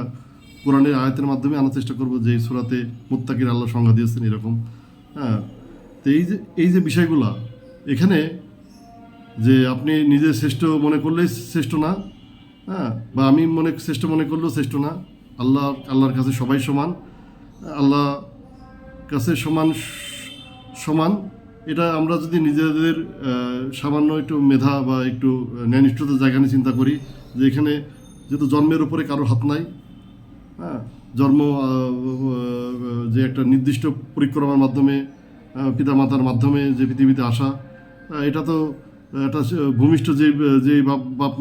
কোরআনের আয়াতের মাধ্যমে আনার চেষ্টা করবো, যে এই সূরাতে মুত্তাকির আল্লাহ সংজ্ঞা দিয়েছেন এরকম। হ্যাঁ, তো এই যে বিষয়গুলা এখানে, যে আপনি নিজে শ্রেষ্ঠ মনে করলেই শ্রেষ্ঠ না, হ্যাঁ, বা আমি শ্রেষ্ঠ মনে করলেও শ্রেষ্ঠ না, আল্লাহর কাছে সবাই সমান, আল্লাহ কাছে সমান। এটা আমরা যদি নিজেদের সামান্য একটু মেধা বা একটু ন্যায়নিষ্ঠতার জায়গা নিয়ে চিন্তা করি, যে এখানে যেহেতু জন্মের উপরে কারোর হাত নাই, হ্যাঁ, জন্ম যে একটা নির্দিষ্ট পরিক্রমার মাধ্যমে পিতামাতার মাধ্যমে যে পৃথিবীতে আসা, এটা তো একটা ভূমিষ্ঠ যেই বাপ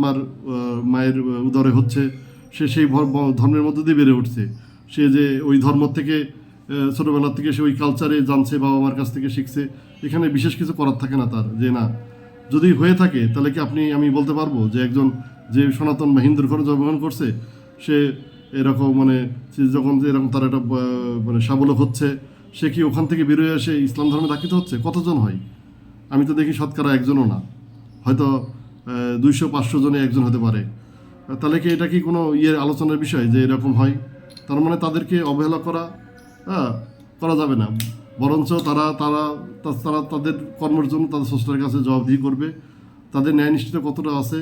মায়ের উদরে হচ্ছে, সে সেই ধর্মের মধ্যে দিয়ে বেড়ে উঠছে। সে যে ওই ধর্ম থেকে ছোটোবেলা থেকে সে ওই কালচারে জানছে, বাবা মার কাছ থেকে শিখছে, এখানে বিশেষ কিছু করার থাকে না তার। যে না, যদি হয়ে থাকে তাহলে কি আমি বলতে পারবো যে একজন যে সনাতন বা হিন্দুর ঘরে জন্মগ্রহণ করছে সে এরকম মানে সে যখন যে এরকম তার একটা মানে সাবলক হচ্ছে, সে কি ওখান থেকে বেরোয় এসে ইসলাম ধর্মে দাখিত হচ্ছে? কতজন হয়? আমি তো দেখি শতকরা একজনও না, হয়তো 200-500 জনে একজন হতে পারে। তাহলে কি এটা কি কোনো আলোচনার বিষয় যে এরকম হয়? তার মানে তাদেরকে অবহেলা করা করা যাবে না, বরঞ্চ তারা তারা তারা তাদের কর্মের জন্য তাদের স্রষ্টার কাছে জবাবদিহি করবে। তাদের ন্যায়নিষ্ঠতা কতটা আছে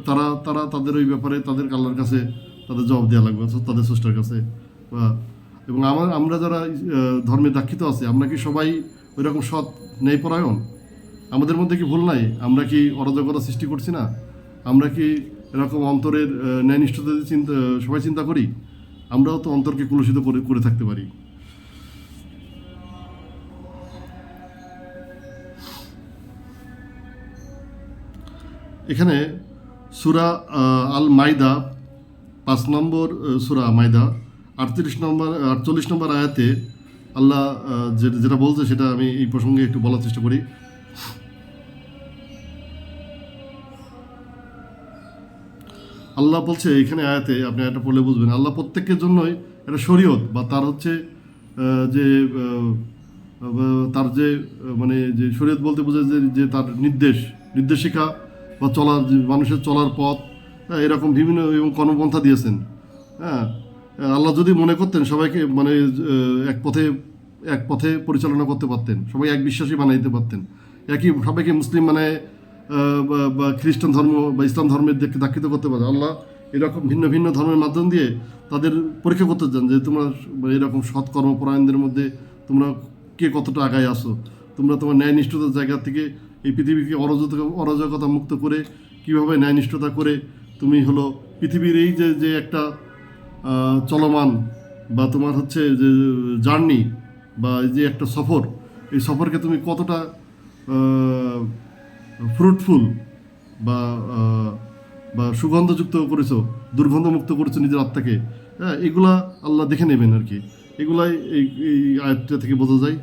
তারা তারা তাদের ওই ব্যাপারে তাদের আল্লাহর কাছে তাদের জবাব দেওয়া লাগবে, তাদের স্রষ্টার কাছে। এবং আমরা যারা ধর্মে দীক্ষিত আছে, আমরা কি সবাই ওই রকম সৎ ন্যায়পরায়ণ? আমাদের মধ্যে কি ভুল নাই? আমরা কি অরাজকতা সৃষ্টি করছি না? আমরা কি এরকম অন্তরের ন্যায়নিষ্ঠতা সবাই চিন্তা করি? আমরাও তো অন্তরকে কলুষিত করে থাকতে পারি। এখানে সূরা আল মাইদা 5 নম্বর সূরা মাইদা 48 নম্বর আয়াতে আল্লাহ যেটা বলছে সেটা আমি এই প্রসঙ্গে একটু বলার চেষ্টা করি। আল্লাহ বলছে এখানে আয়াতে, আপনি এটা পড়লে বুঝবেন, আল্লাহ প্রত্যেকের জন্যই একটা শরীয়ত বা তার হচ্ছে যে তার যে মানে যে শরীয়ত বলতে বোঝায় যে তার নির্দেশিকা বা চলার মানুষের চলার পথ, এরকম বিভিন্ন এবং কর্মপন্থা দিয়েছেন। হ্যাঁ, আল্লাহ যদি মনে করতেন সবাইকে মানে এক পথে পরিচালনা করতে পারতেন, সবাই এক বিশ্বাসী বানাই দিতে পারতেন, সবাইকে মুসলিম মানে বা খ্রিস্টান ধর্ম বা ইসলাম ধর্মের দিকে দাক্ষিত করতে পারে, আল্লাহ এরকম ভিন্ন ভিন্ন ধর্মের মাধ্যম দিয়ে তাদের পরীক্ষা করতে চান যে তোমরা এরকম সৎ কর্মপরায়ণদের মধ্যে তোমরা কে কতটা আগায় আসো, তোমরা তোমার ন্যায়নিষ্ঠতার জায়গা থেকে এই পৃথিবীকে অরাজকতা মুক্ত করে কীভাবে ন্যায়নিষ্ঠতা করে তুমি হলো পৃথিবীর এই যে একটা চলমান বা তোমার হচ্ছে যে জার্নি বা যে একটা সফর, এই সফরকে তুমি কতটা ফ্রুটফুল বা বা সুগন্ধযুক্ত করেছো, দুর্গন্ধমুক্ত করেছো নিজের আত্মাকে, হ্যাঁ, এগুলা আল্লাহ দেখে নেবেন আর কি। এগুলাই এই আয়াতটা থেকে বোঝা যায়।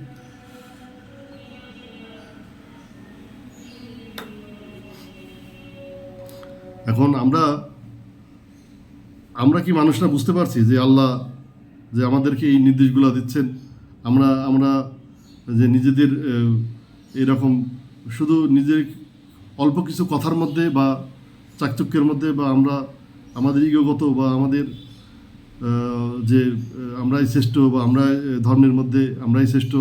এখন আমরা কি মানুষরা বুঝতে পারছি যে আল্লাহ যে আমাদেরকে এই নির্দেশগুলো দিচ্ছেন? আমরা যে নিজেদের এরকম শুধু নিজের অল্প কিছু কথার মধ্যে বা চাকচক্যের মধ্যে বা আমাদের ইগোগত বা আমাদের যে আমরাই শ্রেষ্ঠ বা আমরা ধর্মের মধ্যে আমরাই শ্রেষ্ঠ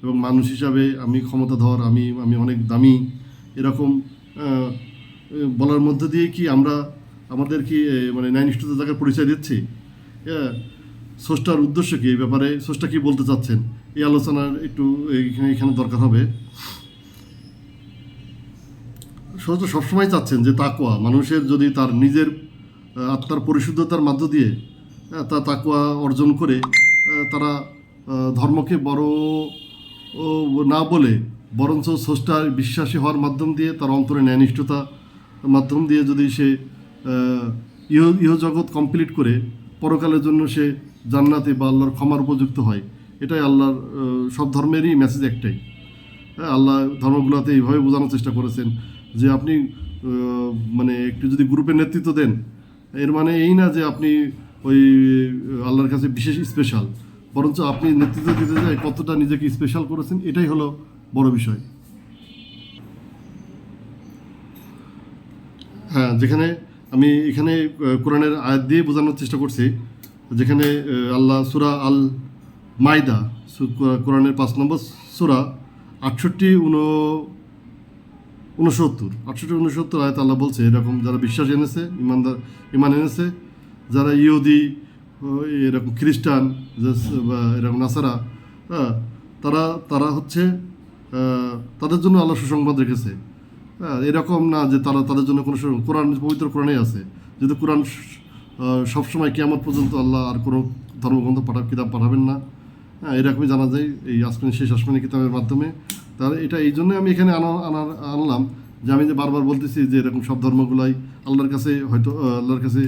এবং মানুষ হিসাবে আমি ক্ষমতাধর, আমি অনেক দামি, এরকম বলার মধ্যে দিয়ে কি আমরা আমাদের কি মানে ন্যায়নিষ্ঠতার জায়গার পরিচয় দিচ্ছি? স্রষ্টার উদ্দেশ্য কি এই ব্যাপারে? স্রষ্টা কি বলতে চাচ্ছেন? এই আলোচনার একটু এখানে দরকার হবে। স্রষ্টা সবসময় চাচ্ছেন যে তাকওয়া মানুষের যদি তার নিজের আত্মার পরিশুদ্ধতার মধ্য দিয়ে তার তাকওয়া অর্জন করে তারা ধর্মকে বড় না বলে বরঞ্চ স্রষ্টার বিশ্বাসী হওয়ার মাধ্যম দিয়ে তার অন্তরে ন্যায়নিষ্ঠতা মাধ্যম দিয়ে যদি সে ইহজগৎ কমপ্লিট করে পরকালের জন্য সে জান্নাতে বা আল্লাহর ক্ষমার উপযুক্ত হয়, এটাই আল্লাহর সব ধর্মেরই মেসেজ একটাই। আল্লাহ ধর্মগুলোতে এইভাবে বোঝানোর চেষ্টা করেছেন যে আপনি মানে একটু যদি গ্রুপের নেতৃত্ব দেন, এর মানে এই না যে আপনি ওই আল্লাহর কাছে বিশেষ স্পেশাল, বরঞ্চ আপনি নেতৃত্ব দিতে যায় কতটা নিজেকে স্পেশাল করেছেন, এটাই হলো বড় বিষয়। হ্যাঁ, যেখানে আমি এখানে কোরআনের আয়াত দিয়ে বোঝানোর চেষ্টা করছি, যেখানে আল্লাহ সূরা আল মাইদা কোরআনের 5 নম্বর সূরা 68-69 আয়াত আল্লাহ বলছে এরকম যারা বিশ্বাস এনেছে, ইমান এনেছে, যারা ইহুদি এরকম খ্রিস্টান বা এরকম নাসারা, তারা হচ্ছে তাদের জন্য আল্লাহ সুসংবাদ রেখেছে। এরকম না যে তাদের জন্য কোনো কোরআন, পবিত্র কোরআনেই আছে, যেহেতু কোরআন সবসময় কিয়ামত পর্যন্ত আল্লাহ আর কোনো ধর্মগ্রন্থ কিতাব পাঠাবেন না, এরকমই জানা যায় এই শেষ আসমানি কিতাবের মাধ্যমে। তাহলে এটা এই জন্যই আমি এখানে আনলাম যে আমি যে বারবার বলতেছি যে এরকম সব ধর্মগুলাই আল্লাহর কাছে হয়তো আল্লাহর কাছে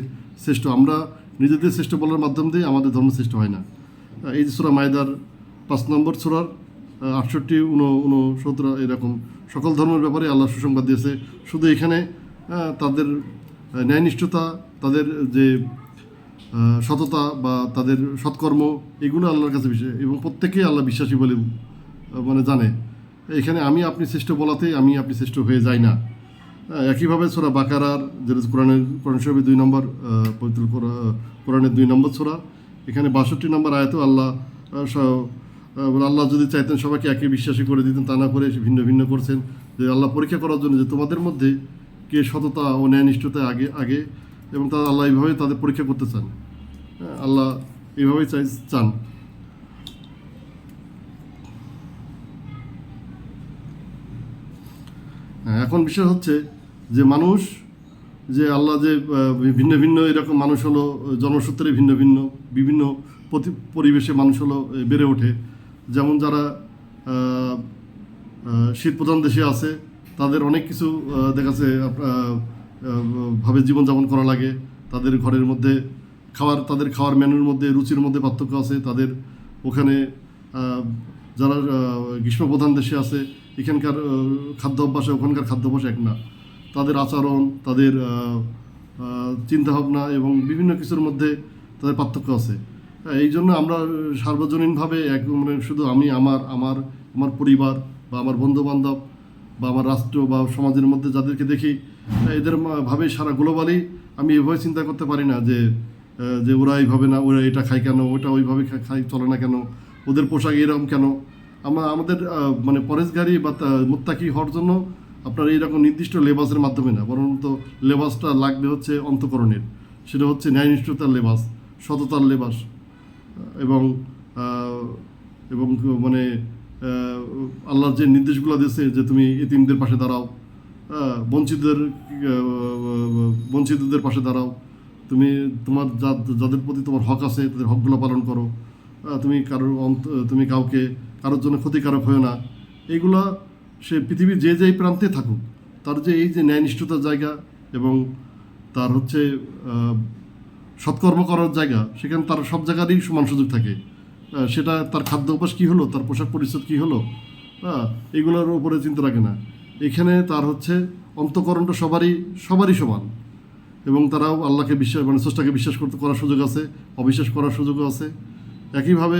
শ্রেষ্ঠ, আমরা নিজেদের শ্রেষ্ঠ বলার মাধ্যম দিয়ে আমাদের ধর্ম শ্রেষ্ঠ হয় না। এই যে সূরা মায়দার 5 নম্বর সূরার 68, 69 এরকম সকল ধর্মের ব্যাপারে আল্লাহ সুসংবাদ দিয়েছে। শুধু এখানে তাদের ন্যায়নিষ্ঠতা, তাদের যে সততা বা তাদের সৎকর্ম, এগুলো আল্লাহর কাছে বিষয় এবং প্রত্যেকেই আল্লাহ বিশ্বাসী বলে মানে জানে। এখানে আমি আপনি শ্রেষ্ঠ বলাতেই আমি আপনি শ্রেষ্ঠ হয়ে যাই না। একইভাবে সূরা বাকারার, যেটা কোরআন শরীফের 2 নম্বর পবিত্র কোরআনের 2 নম্বর সূরা, এখানে 62 নম্বর আয়াতেও আল্লাহ আল্লাহ যদি চাইতেন সবাইকে একই বিশ্বাসী করে দিতেন, তা না করে ভিন্ন ভিন্ন করছেন, যে আল্লাহ পরীক্ষা করার জন্য যে তোমাদের মধ্যে কে সততা ও ন্যায়নিষ্ঠতায় আগে এবং তারা আল্লাহ এইভাবেই তাদের পরীক্ষা করতে চান। আল্লাহ এইভাবেই চান। এখন বিষয় হচ্ছে যে মানুষ, যে আল্লাহ যে ভিন্ন ভিন্ন এরকম মানুষ হলো, জন্মসূত্রে ভিন্ন ভিন্ন বিভিন্ন পরিবেশে মানুষ হলো বেড়ে ওঠে। যেমন যারা শীত প্রধান দেশে আছে, তাদের অনেক কিছু দেখাচ্ছে ভাবে জীবনযাপন করা লাগে। তাদের ঘরের মধ্যে তাদের খাওয়ার মেনুর মধ্যে, রুচির মধ্যে পার্থক্য আছে। তাদের ওখানে যারা গ্রীষ্মপ্রধান দেশে আছে, এখানকার খাদ্য অভ্যাসে ওখানকার খাদ্য অভ্যাস এক না। তাদের আচরণ, তাদের চিন্তাভাবনা এবং বিভিন্ন কিছুর মধ্যে তাদের পার্থক্য আছে। এই জন্য আমরা সার্বজনীনভাবে মানে শুধু আমি আমার পরিবার বা আমার বন্ধুবান্ধব বা আমার রাষ্ট্র বা সমাজের মধ্যে যাদেরকে দেখি, এদের ভাবে সারা গ্লোবালি আমি এভাবে চিন্তা করতে পারি না যে ওরা এইভাবে না, ওরা এটা খায় কেন, ওটা ওইভাবে চলে না কেন, ওদের পোশাক এরকম কেন। আমাদের মানে পরেশগারী বা মুত্তাকি হওয়ার জন্য আপনার এইরকম নির্দিষ্ট লেবাসের মাধ্যমে না, বরং তো লেবাসটা লাগবে হচ্ছে অন্তঃকরণের। সেটা হচ্ছে ন্যায়নিষ্ঠতার লেবাস, সততার লেবাস এবং এবং মানে আল্লাহর যে নির্দেশগুলো দিয়েছে যে তুমি এতিমদের পাশে দাঁড়াও, বঞ্চিতদের পাশে দাঁড়াও, তুমি যাদের প্রতি তোমার হক আছে তাদের হকগুলো পালন করো, তুমি কারোর জন্য ক্ষতিকারক হয়েও না। এইগুলা সে পৃথিবীর যেই প্রান্তে থাকুক, তার যে এই যে ন্যায়নিষ্ঠতার জায়গা এবং তার হচ্ছে সৎকর্ম করার জায়গা, সেখানে তার সব জায়গারই সমান সুযোগ থাকে। সেটা তার খাদ্য অভ্যাস কী হলো, তার পোশাক পরিচ্ছদ কী হলো, এইগুলোর উপরে চিন্তা রাখে না। এখানে তার হচ্ছে অন্তঃকরণটা সবারই সমান এবং তারাও আল্লাহকে মানে স্রষ্টাকে বিশ্বাস করার সুযোগ আছে, অবিশ্বাস করার সুযোগও আছে। একইভাবে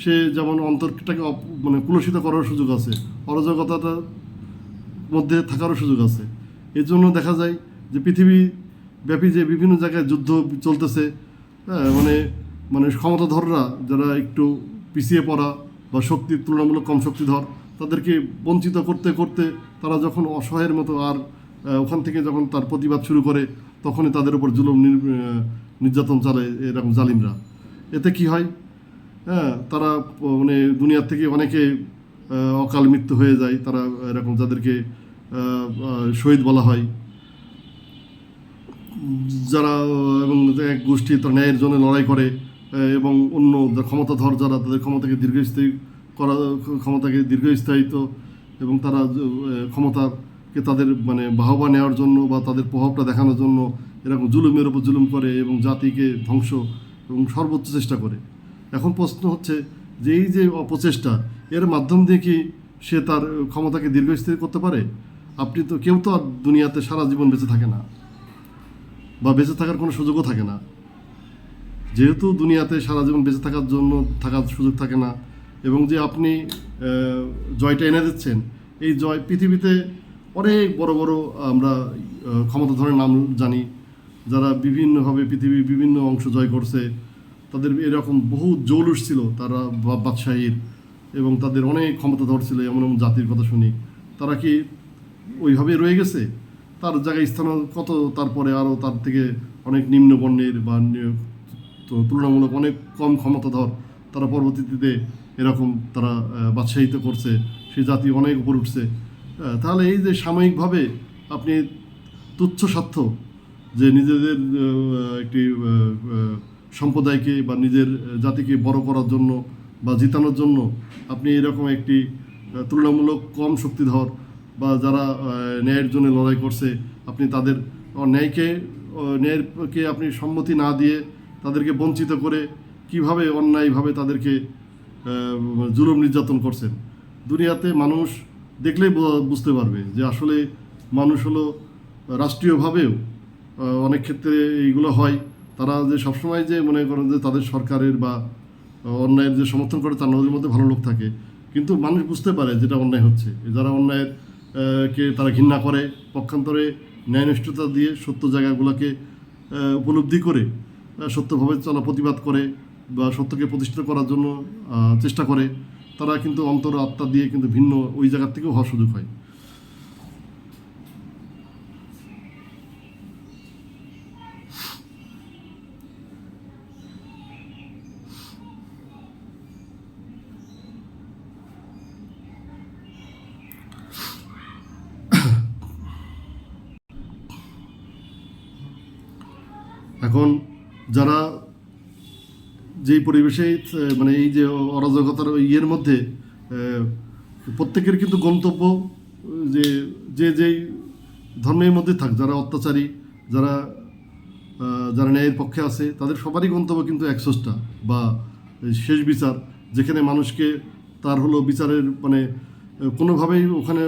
সে যেমন অন্তরটাকে মানে কুলসিত করার সুযোগ আছে, অরাজকতাটার মধ্যে থাকারও সুযোগ আছে। এর জন্য দেখা যায় যে পৃথিবীব্যাপী যে বিভিন্ন জায়গায় যুদ্ধ চলতেছে, মানে ক্ষমতাধররা যারা একটু পিছিয়ে পড়া বা তুলনামূলক কম শক্তিধর, তাদেরকে বঞ্চিত করতে করতে তারা যখন অসহায়ের মতো আর ওখান থেকে যখন তার প্রতিবাদ শুরু করে, তখনই তাদের উপর জুলুম নির্যাতন চালায় এরকম জালিমরা। এতে কি হয়, তারা মানে দুনিয়ার থেকে অনেকে অকাল মৃত্যু হয়ে যায়। তারা এরকম যাদেরকে শহীদ বলা হয়, যারা এবং এক গোষ্ঠী তার ন্যায়ের জন্য লড়াই করে এবং অন্য ক্ষমতাধর যারা তাদের ক্ষমতাকে দীর্ঘস্থায়িত্ব এবং তারা ক্ষমতাকে তাদের মানে বাহবা নেওয়ার জন্য বা তাদের প্রভাবটা দেখানোর জন্য এরকম জুলুমের উপর জুলুম করে এবং জাতিকে ধ্বংস এবং সর্বোচ্চ চেষ্টা করে। এখন প্রশ্ন হচ্ছে যে এই যে অপচেষ্টা, এর মাধ্যম দিয়ে কি সে তার ক্ষমতাকে দীর্ঘস্থায়ী করতে পারে? কেউ তো আর দুনিয়াতে সারা জীবন বেঁচে থাকে না বা বেঁচে থাকার কোনো সুযোগও থাকে না। যেহেতু দুনিয়াতে সারা জীবন বেঁচে থাকার সুযোগ থাকে না এবং যে আপনি জয়টা এনে দিচ্ছেন, এই জয় পৃথিবীতে অনেক বড় বড় আমরা ক্ষমতাধরের নাম জানি, যারা বিভিন্নভাবে পৃথিবীর বিভিন্ন অংশ জয় করছে। তাদের এরকম বহু জৌলুস ছিল তারা বাদশাহীর এবং তাদের অনেক ক্ষমতাধর ছিল। এমন জাতির কথা শুনি, তারা কি ওইভাবে রয়ে গেছে? তার জায়গায় স্থান কত তারপরে আরও তার থেকে অনেক নিম্ন বর্ণের বা তুলনামূলক অনেক কম ক্ষমতাধর, তারা পরবর্তীতে এরকম তারা বাদশাহিত করছে, সেই জাতি অনেক উপর উঠছে। তাহলে এই যে সাময়িকভাবে আপনি তুচ্ছ স্বার্থ, যে নিজেদের একটি সম্প্রদায়কে বা নিজের জাতিকে বড় করার জন্য বা জিতানোর জন্য আপনি এরকম একটি তুলনামূলক কম শক্তিধর বা যারা ন্যায়ের জন্য লড়াই করছে, আপনি তাদের ন্যায়কে আপনি সম্মতি না দিয়ে তাদেরকে বঞ্চিত করে কিভাবে অন্যায়ভাবে তাদেরকে জুলুম নির্যাতন করছেন। দুনিয়াতে মানুষ দেখলেই বুঝতে পারবে যে আসলে মানুষ হলো রাষ্ট্রীয়ভাবেও অনেক ক্ষেত্রে এইগুলো হয়। তারা যে সবসময় যে মনে করেন যে তাদের সরকারের বা অন্যায়ের যে সমর্থন করে তার ওদের মধ্যে ভালো লোক থাকে, কিন্তু মানুষ বুঝতে পারে যেটা অন্যায় হচ্ছে। যারা অন্যায়ের কে তারা ঘৃণা করে, পক্ষান্তরে ন্যায়নিষ্ঠতা দিয়ে সত্য জায়গাগুলোকে উপলব্ধি করে সত্যভাবে চলা প্রতিবাদ করে বা সত্যকে প্রতিষ্ঠিত করার জন্য চেষ্টা করে, তারা কিন্তু অন্তর আত্মা দিয়ে কিন্তু ভিন্ন ওই জায়গার থেকেও হওয়ার সুযোগ হয়। এখন যারা যেই পরিবেশে মানে এই যে অরাজকতার ইয়ের মধ্যে প্রত্যেকের কিন্তু গন্তব্য যে যে যেই ধর্মের মধ্যে থাক, যারা অত্যাচারী, যারা যারা ন্যায়ের পক্ষে আছে, তাদের সবারই গন্তব্য কিন্তু এক স্রষ্টা বা শেষ বিচার, যেখানে মানুষকে তার হলো বিচারের মানে কোনোভাবেই ওখানে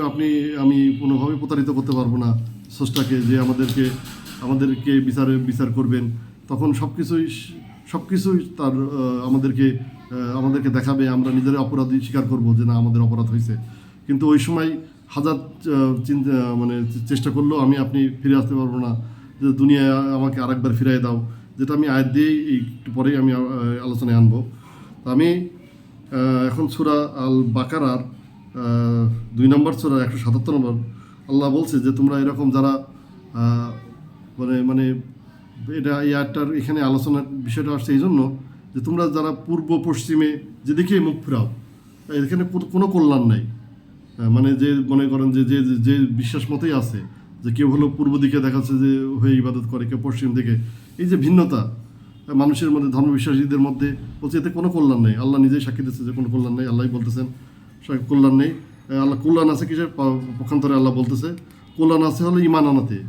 আমি কোনোভাবেই প্রতারিত করতে পারবো না স্রষ্টাকে যে আমাদেরকে বিচার করবেন। তখন সব কিছুই তার আমাদেরকে দেখাবে, আমরা নিজেরা অপরাধী স্বীকার করব যে না আমাদের অপরাধ হয়েছে। কিন্তু ওই সময় হাজার চিন্তা মানে চেষ্টা করলেও আপনি ফিরে আসতে পারবো না যে দুনিয়ায় আমাকে আরেকবার ফিরিয়ে দাও, যেটা আমি আয়াত দিয়েই একটু পরেই আমি আলোচনায় আনবো। আমি এখন সূরা আল বাকারার 2 নম্বর সূরা 177 নম্বর আল্লাহ বলছে যে তোমরা এরকম যারা মানে এটা এই আয়াতটার এখানে আলোচনার বিষয়টা আসছে এই জন্য যে তোমরা যারা পূর্ব পশ্চিমে যেদিকে মুখ ফেরাও, এখানে কোনো কল্যাণ নাই। মানে যে মনে করেন যে যে যে বিশ্বাস মতেই আছে, যে কেউ হলো পূর্ব দিকে দেখাচ্ছে যে হয়ে ইবাদত করে, কেউ পশ্চিম দিকে, এই যে ভিন্নতা মানুষের মধ্যে, ধর্মবিশ্বাসীদের মধ্যে বলছে এতে কোনো কল্যাণ নেই। আল্লাহ নিজেই সাক্ষী দিচ্ছে যে কোনো কল্যাণ নেই। আল্লাহই বলতেছেন কল্যাণ নেই। আল্লাহ কল্যাণ আছে কিসের পক্ষান্তরে আল্লাহ বলতেছে কল্যাণ আছে হলো ইমান আনাতে,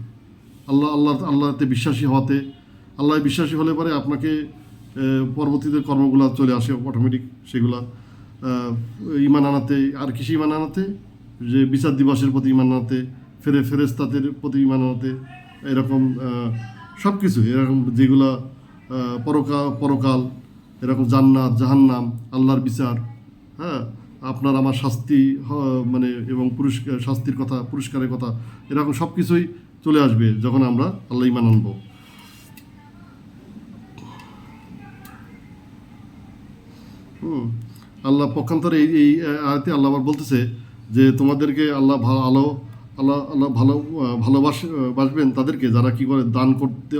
আল্লাহতে বিশ্বাসী হওয়াতে। আল্লাহ বিশ্বাসী হলে পরে আপনাকে পরবর্তীতে কর্মগুলো চলে আসে অটোমেটিক, সেগুলা ইমান আনাতে। আর কিসে ইমান আনাতে? যে বিচার দিবসের প্রতি ইমান আনাতে, ফেরেশতাদের প্রতি ইমান আনাতে, এরকম সব কিছু এরকম যেগুলা পরকাল, এরকম জান্নাত জাহান্নাম, আল্লাহর বিচার, হ্যাঁ, আপনার আমার শাস্তি মানে এবং শাস্তির কথা, পুরস্কারের কথা, এরকম সব কিছুই চলে আসবে যখন আমরা আল্লাহ ইমান আনবো। আল্লাহ পক্ষান্তরে এই আয়াতে আল্লাহ আবার বলতেছে যে তোমাদেরকে আল্লাহ ভালোবাসবেন তাদেরকে যারা কি করে দান করতে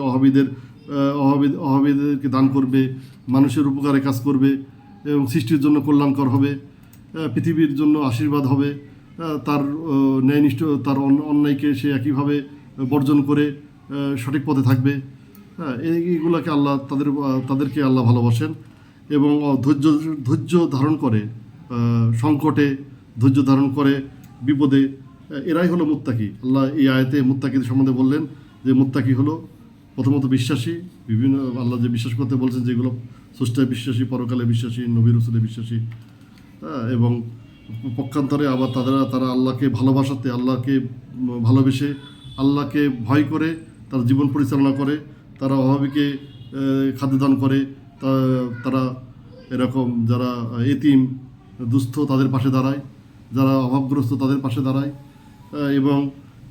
অভাবীদেরকে দান করবে, মানুষের উপকারে কাজ করবে এবং সৃষ্টির জন্য কল্যাণকর হবে, পৃথিবীর জন্য আশীর্বাদ হবে, তার ন্যায়নিষ্ঠ তার অন্যায়কে সে একইভাবে বর্জন করে সঠিক পথে থাকবে। হ্যাঁ, এইগুলোকে তাদেরকে আল্লাহ ভালোবাসেন এবং ধৈর্য ধারণ করে সংকটে, ধৈর্য ধারণ করে বিপদে। এরাই হলো মুত্তাকি। আল্লাহ এই আয়াতে মুত্তাকিদের সম্বন্ধে বললেন যে মুত্তাকি হলো প্রথমত বিশ্বাসী, বিভিন্ন আল্লাহ যে বিশ্বাস করতে বলছেন যেগুলো স্রষ্টায় বিশ্বাসী, পরকালে বিশ্বাসী, নবী রাসূলে বিশ্বাসী, এবং পক্ষান্তরে আবার তারা আল্লাহকে ভালোবাসাতে, আল্লাহকে ভালোবেসে, আল্লাহকে ভয় করে তারা জীবন পরিচালনা করে, তারা অভাবীকে খাদ্যদান করে, তারা এরকম যারা এতিম দুস্থ তাদের পাশে দাঁড়ায়, যারা অভাবগ্রস্ত তাদের পাশে দাঁড়ায়, এবং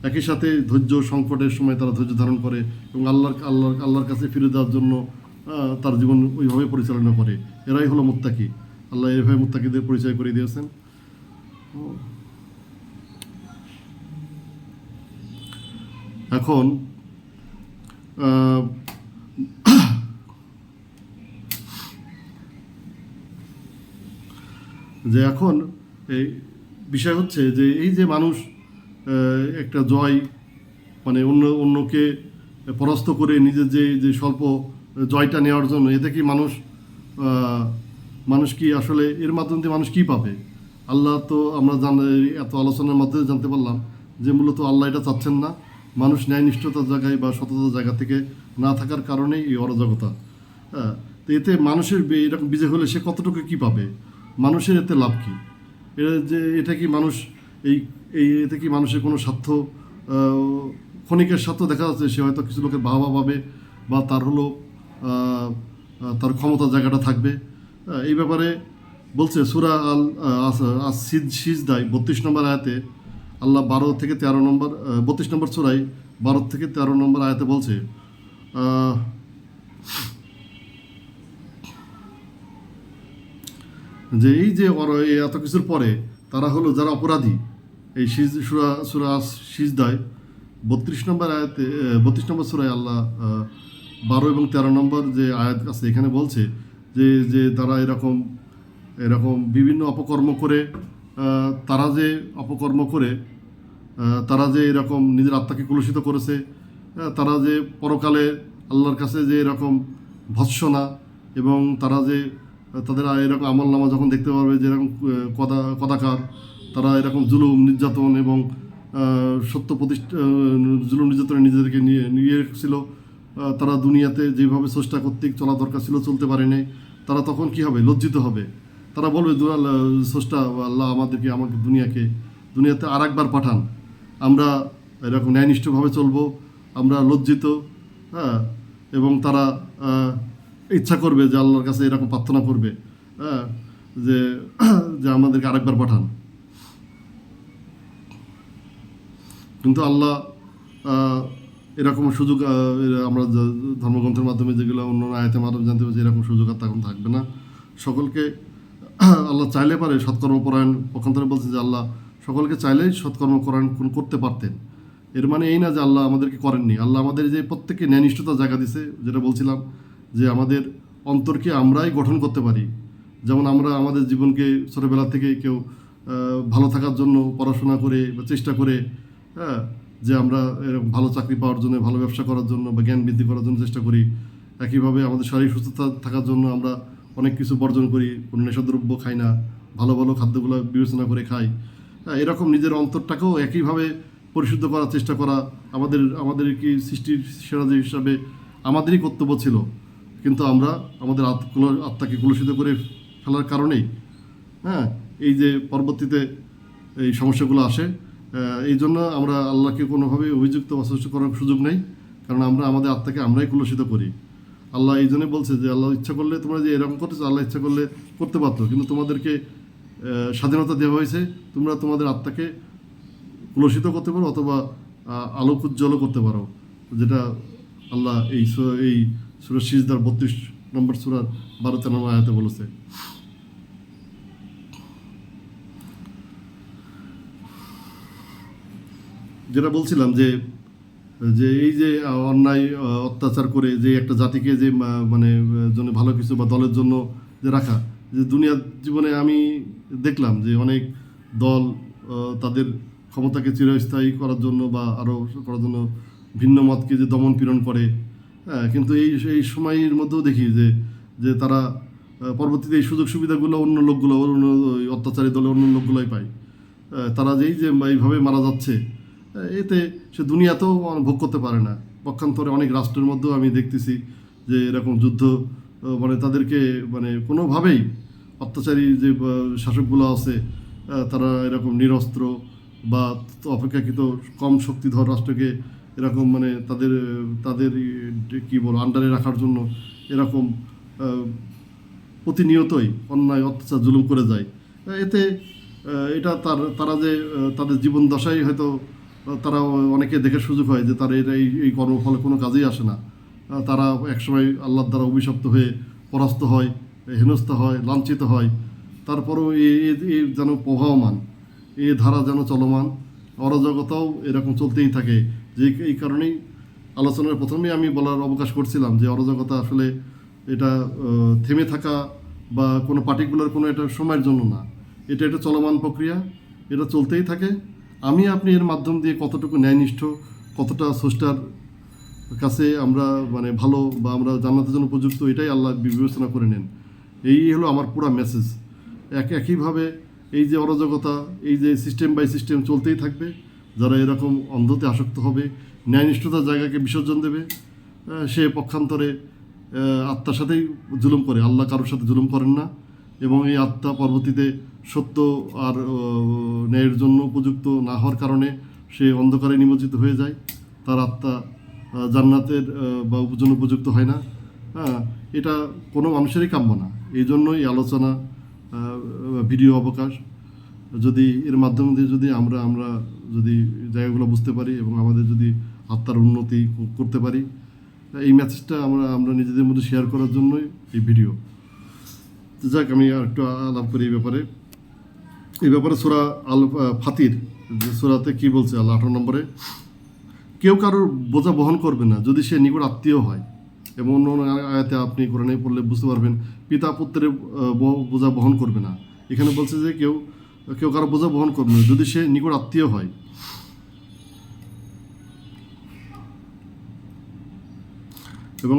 একই সাথে ধৈর্য সংকটের সময় তারা ধৈর্য ধারণ করে এবং আল্লাহর কাছে ফিরে যাওয়ার জন্য তার জীবন ওইভাবে পরিচালনা করে। এরাই হলো মুত্তাকি। আল্লাহ এইভাবে মুত্তাকিদের পরিচয় করে দিয়েছেন। এখন এই বিষয় হচ্ছে যে এই যে মানুষ একটা জয় মানে অন্যকে পরাস্ত করে নিজের যে স্বল্প জয়টা নেওয়ার জন্য, এতে কি মানুষ কি আসলে এর মাধ্যম দিয়ে মানুষ কি পাবে? আল্লাহ তো আমরা এত আলোচনার মাধ্যমে জানতে পারলাম যে মূলত আল্লাহ এটা চাচ্ছেন না। মানুষ ন্যায়নিষ্ঠতার জায়গায় বা সততার জায়গা থেকে না থাকার কারণেই এই অরাজকতা। তো এতে মানুষের এরকম বিজয় হলে সে কতটুকু কী পাবে, মানুষের এতে লাভ কী? এটা কি মানুষ এই এই এতে কি মানুষের কোনো স্বার্থ, ক্ষণিকের স্বার্থ দেখা যাচ্ছে? সে হয়তো কিছু লোকের বাহবা পাবে বা তার হলো তার ক্ষমতার জায়গাটা থাকবে। এই ব্যাপারে বলছে সূরা আল সিজদায় 32 নম্বর আয়াতে আল্লাহ 12 থেকে 13 নম্বর 32 নম্বর সূরায় 12 থেকে 13 নম্বর আয়াতে বলছে যে এই যে এত কিছুর পরে তারা হলো যারা অপরাধী। এই সূরা সিজদায় 32 নম্বর আয়াতে 32 নম্বর সূরায় আল্লাহ 12 এবং 13 নম্বর যে আয়াত আছে এখানে বলছে যে যে তারা এরকম এরকম বিভিন্ন অপকর্ম করে তারা যে অপকর্ম করে তারা যে এরকম নিজের আত্মাকে কলুষিত করেছে, তারা যে পরকালে আল্লাহর কাছে যে এরকম ভৎসনা, এবং তারা যে তাদের এরকম আমল নামা যখন দেখতে পারবে যে এরকম কদাকার, তারা এরকম জুলুম নির্যাতন এবং সত্য প্রতিষ্ঠা জুলুম নির্যাতনে নিজেদেরকে নিয়ে রেখেছিল, তারা দুনিয়াতে যেভাবে চেষ্টা কর্তৃক চলা দরকার ছিল চলতে পারেনি, তারা তখন কি হবে? লজ্জিত হবে। তারা বলবে স্রষ্টা আল্লাহ আমাকে দুনিয়াতে আর একবার পাঠান, আমরা এরকম ন্যায়নিষ্ঠভাবে চলবো, আমরা লজ্জিত। হ্যাঁ, এবং তারা ইচ্ছা করবে যে আল্লাহর কাছে এরকম প্রার্থনা করবে, হ্যাঁ, যে যে আমাদেরকে আরেকবার পাঠান। কিন্তু আল্লাহ এরকম সুযোগ আমরা ধর্মগ্রন্থের মাধ্যমে যেগুলো অন্য আয়াতের মাধ্যমে জানতে পারছি, এরকম সুযোগ আর তখন থাকবে না। সকলকে আল্লাহ চাইলে পারে সৎকর্মপরায়ণ, পক্ষান্তরে বলছে যে আল্লাহ সকলকে চাইলেই সৎকর্মপরায়ণ করতে পারতেন। এর মানে এই না যে আল্লাহ আমাদেরকে করেননি। আল্লাহ আমাদের যে প্রত্যেককে ন্যায়নিষ্ঠতার জায়গা দিছে, যেটা বলছিলাম যে আমাদের অন্তরকে আমরাই গঠন করতে পারি। যেমন আমরা আমাদের জীবনকে ছোটোবেলা থেকে কেউ ভালো থাকার জন্য পড়াশোনা করে বা চেষ্টা করে, হ্যাঁ, যে আমরা এরকম ভালো চাকরি পাওয়ার জন্য, ভালো ব্যবসা করার জন্য বা জ্ঞান বৃদ্ধি করার জন্য চেষ্টা করি। একইভাবে আমাদের শারীরিক সুস্থতা থাকার জন্য আমরা অনেক কিছু বর্জন করি, কোনো নেশাদ্রব্য খাই না, ভালো ভালো খাদ্যগুলো বিবেচনা করে খাই। এরকম নিজের অন্তরটাকেও একইভাবে পরিশুদ্ধ করার চেষ্টা করা আমাদের কি সৃষ্টির সেরা হিসাবে আমাদেরই কর্তব্য ছিল। কিন্তু আমরা আমাদের আত্মাকে কলুষিত করে ফেলার কারণেই, হ্যাঁ, এই যে পরবর্তীতে এই সমস্যাগুলো আসে। এই জন্য আমরা আল্লাহকে কোনোভাবে অভিযুক্ত বা সৃষ্টি করার সুযোগ নেই, কারণ আমরা আমাদের আত্মাকে আমরাই কলুষিত করি। আল্লাহ এই জন্যই বলছে যে আল্লাহ ইচ্ছা করলে তোমরা যে এরকম করতেছো, আল্লাহ ইচ্ছা করলে করতে পারতো, কিন্তু তোমাদেরকে স্বাধীনতা দেওয়া হয়েছে, তোমরা তোমাদের আত্মাকে কলুষিত করতে পারো অথবা আলোক উজ্জ্বলও করতে পারো, যেটা আল্লাহ এই সূরা সিজদার 32 নম্বর সূরার 12 নম্বর আয়াতে বলেছে। যেটা বলছিলাম যে যে এই যে অন্যায় অত্যাচার করে যে একটা জাতিকে যে মানে জন্য ভালো কিছু বা দলের জন্য যে রাখা, যে দুনিয়ার জীবনে আমি দেখলাম যে অনেক দল তাদের ক্ষমতাকে চিরস্থায়ী করার জন্য বা আরও করার জন্য ভিন্ন মতকে যে দমন পীড়ন করে। হ্যাঁ, কিন্তু এই সময়ের মধ্যেও দেখি যে তারা পরবর্তীতে এই সুযোগ সুবিধাগুলো অন্য লোকগুলো, অন্য অত্যাচারী দলের অন্য লোকগুলোই পায়। তারা যে এইভাবে মারা যাচ্ছে, এতে সে দুনিয়াতেও ভোগ করতে পারে না। পক্ষান্তরে অনেক রাষ্ট্রের মধ্যেও আমি দেখতেছি যে এরকম যুদ্ধ, মানে তাদেরকে মানে কোনোভাবেই অত্যাচারী যে শাসকগুলো আছে তারা এরকম নিরস্ত্র বা অপেক্ষাকৃত কম শক্তিধর রাষ্ট্রকে এরকম মানে তাদের কী বলো আন্ডারে রাখার জন্য এরকম প্রতিনিয়তই অন্যায় অত্যাচার জুলুম করে যায়। এতে এটা তারা যে তাদের জীবন দশাই হয়তো তারা অনেকে দেখে সুযোগ হয় যে তারা এই কর্মফলে কোনো কাজেই আসে না। তারা একসময় আল্লাহর দ্বারা অভিশপ্ত হয়ে পরাস্ত হয়, হেনস্থা হয়, লাঞ্ছিত হয়। তারপরেও এই যেন প্রবাহমান, এই ধারা যেন চলমান, অরাজকতাও এরকম চলতেই থাকে। যে এই কারণেই আলোচনার প্রথমেই আমি বলার অবকাশ করছিলাম যে অরাজকতা আসলে এটা থেমে থাকা বা কোনো পার্টিকুলার কোনো এটা সময়ের জন্য না, এটা চলমান প্রক্রিয়া, এটা চলতেই থাকে। আপনি এর মাধ্যম দিয়ে কতটুকু ন্যায়নিষ্ঠ, কতটা স্রষ্টার কাছে আমরা মানে ভালো বা আমরা জান্নাতের জন্য উপযুক্ত, এটাই আল্লাহ বিবেচনা করে নেন। এই হলো আমার পুরো মেসেজ। একইভাবে এই যে অরাজকতা, এই যে সিস্টেম বাই সিস্টেম চলতেই থাকবে। যারা এরকম অন্ধতে আসক্ত হবে, ন্যায়নিষ্ঠতার জায়গাকে বিসর্জন দেবে, সে পক্ষান্তরে আত্মার সাথেই জুলুম করে, আল্লাহ কারোর সাথে জুলুম করেন না। এবং এই আত্মা পরবর্তীতে সত্য আর ন্যায়ের জন্য উপযুক্ত না হওয়ার কারণে সে অন্ধকারে নিমজ্জিত হয়ে যায়, তার আত্মা জান্নাতের বা জন্য উপযুক্ত হয় না। হ্যাঁ, এটা কোনো মানুষেরই কাম্য না। এই জন্যই আলোচনা, ভিডিও অবকাশ, যদি এর মাধ্যম দিয়ে যদি আমরা যদি জায়গাগুলো বুঝতে পারি এবং আমাদের যদি আত্মার উন্নতি করতে পারি, এই মেসেজটা আমরা নিজেদের মধ্যে শেয়ার করার জন্যই এই ভিডিও। তো যাক, আমি আর একটু আলাপ করি এই ব্যাপারে সূরা আল ফাতির যে সূরাতে কি বলছে আল্লাহ 18 নম্বরে, কেউ কারোর বোঝা বহন করবে না যদি সে নিকট আত্মীয় হয়। এবং অন্য অন্য আয়াতে আপনি কোরআনে পড়লে বুঝতে পারবেন, পিতা পুত্রের বোঝা বহন করবে না। এখানে বলছে যে কেউ কারো বোঝা বহন করবে না যদি সে নিকট আত্মীয় হয়। এবং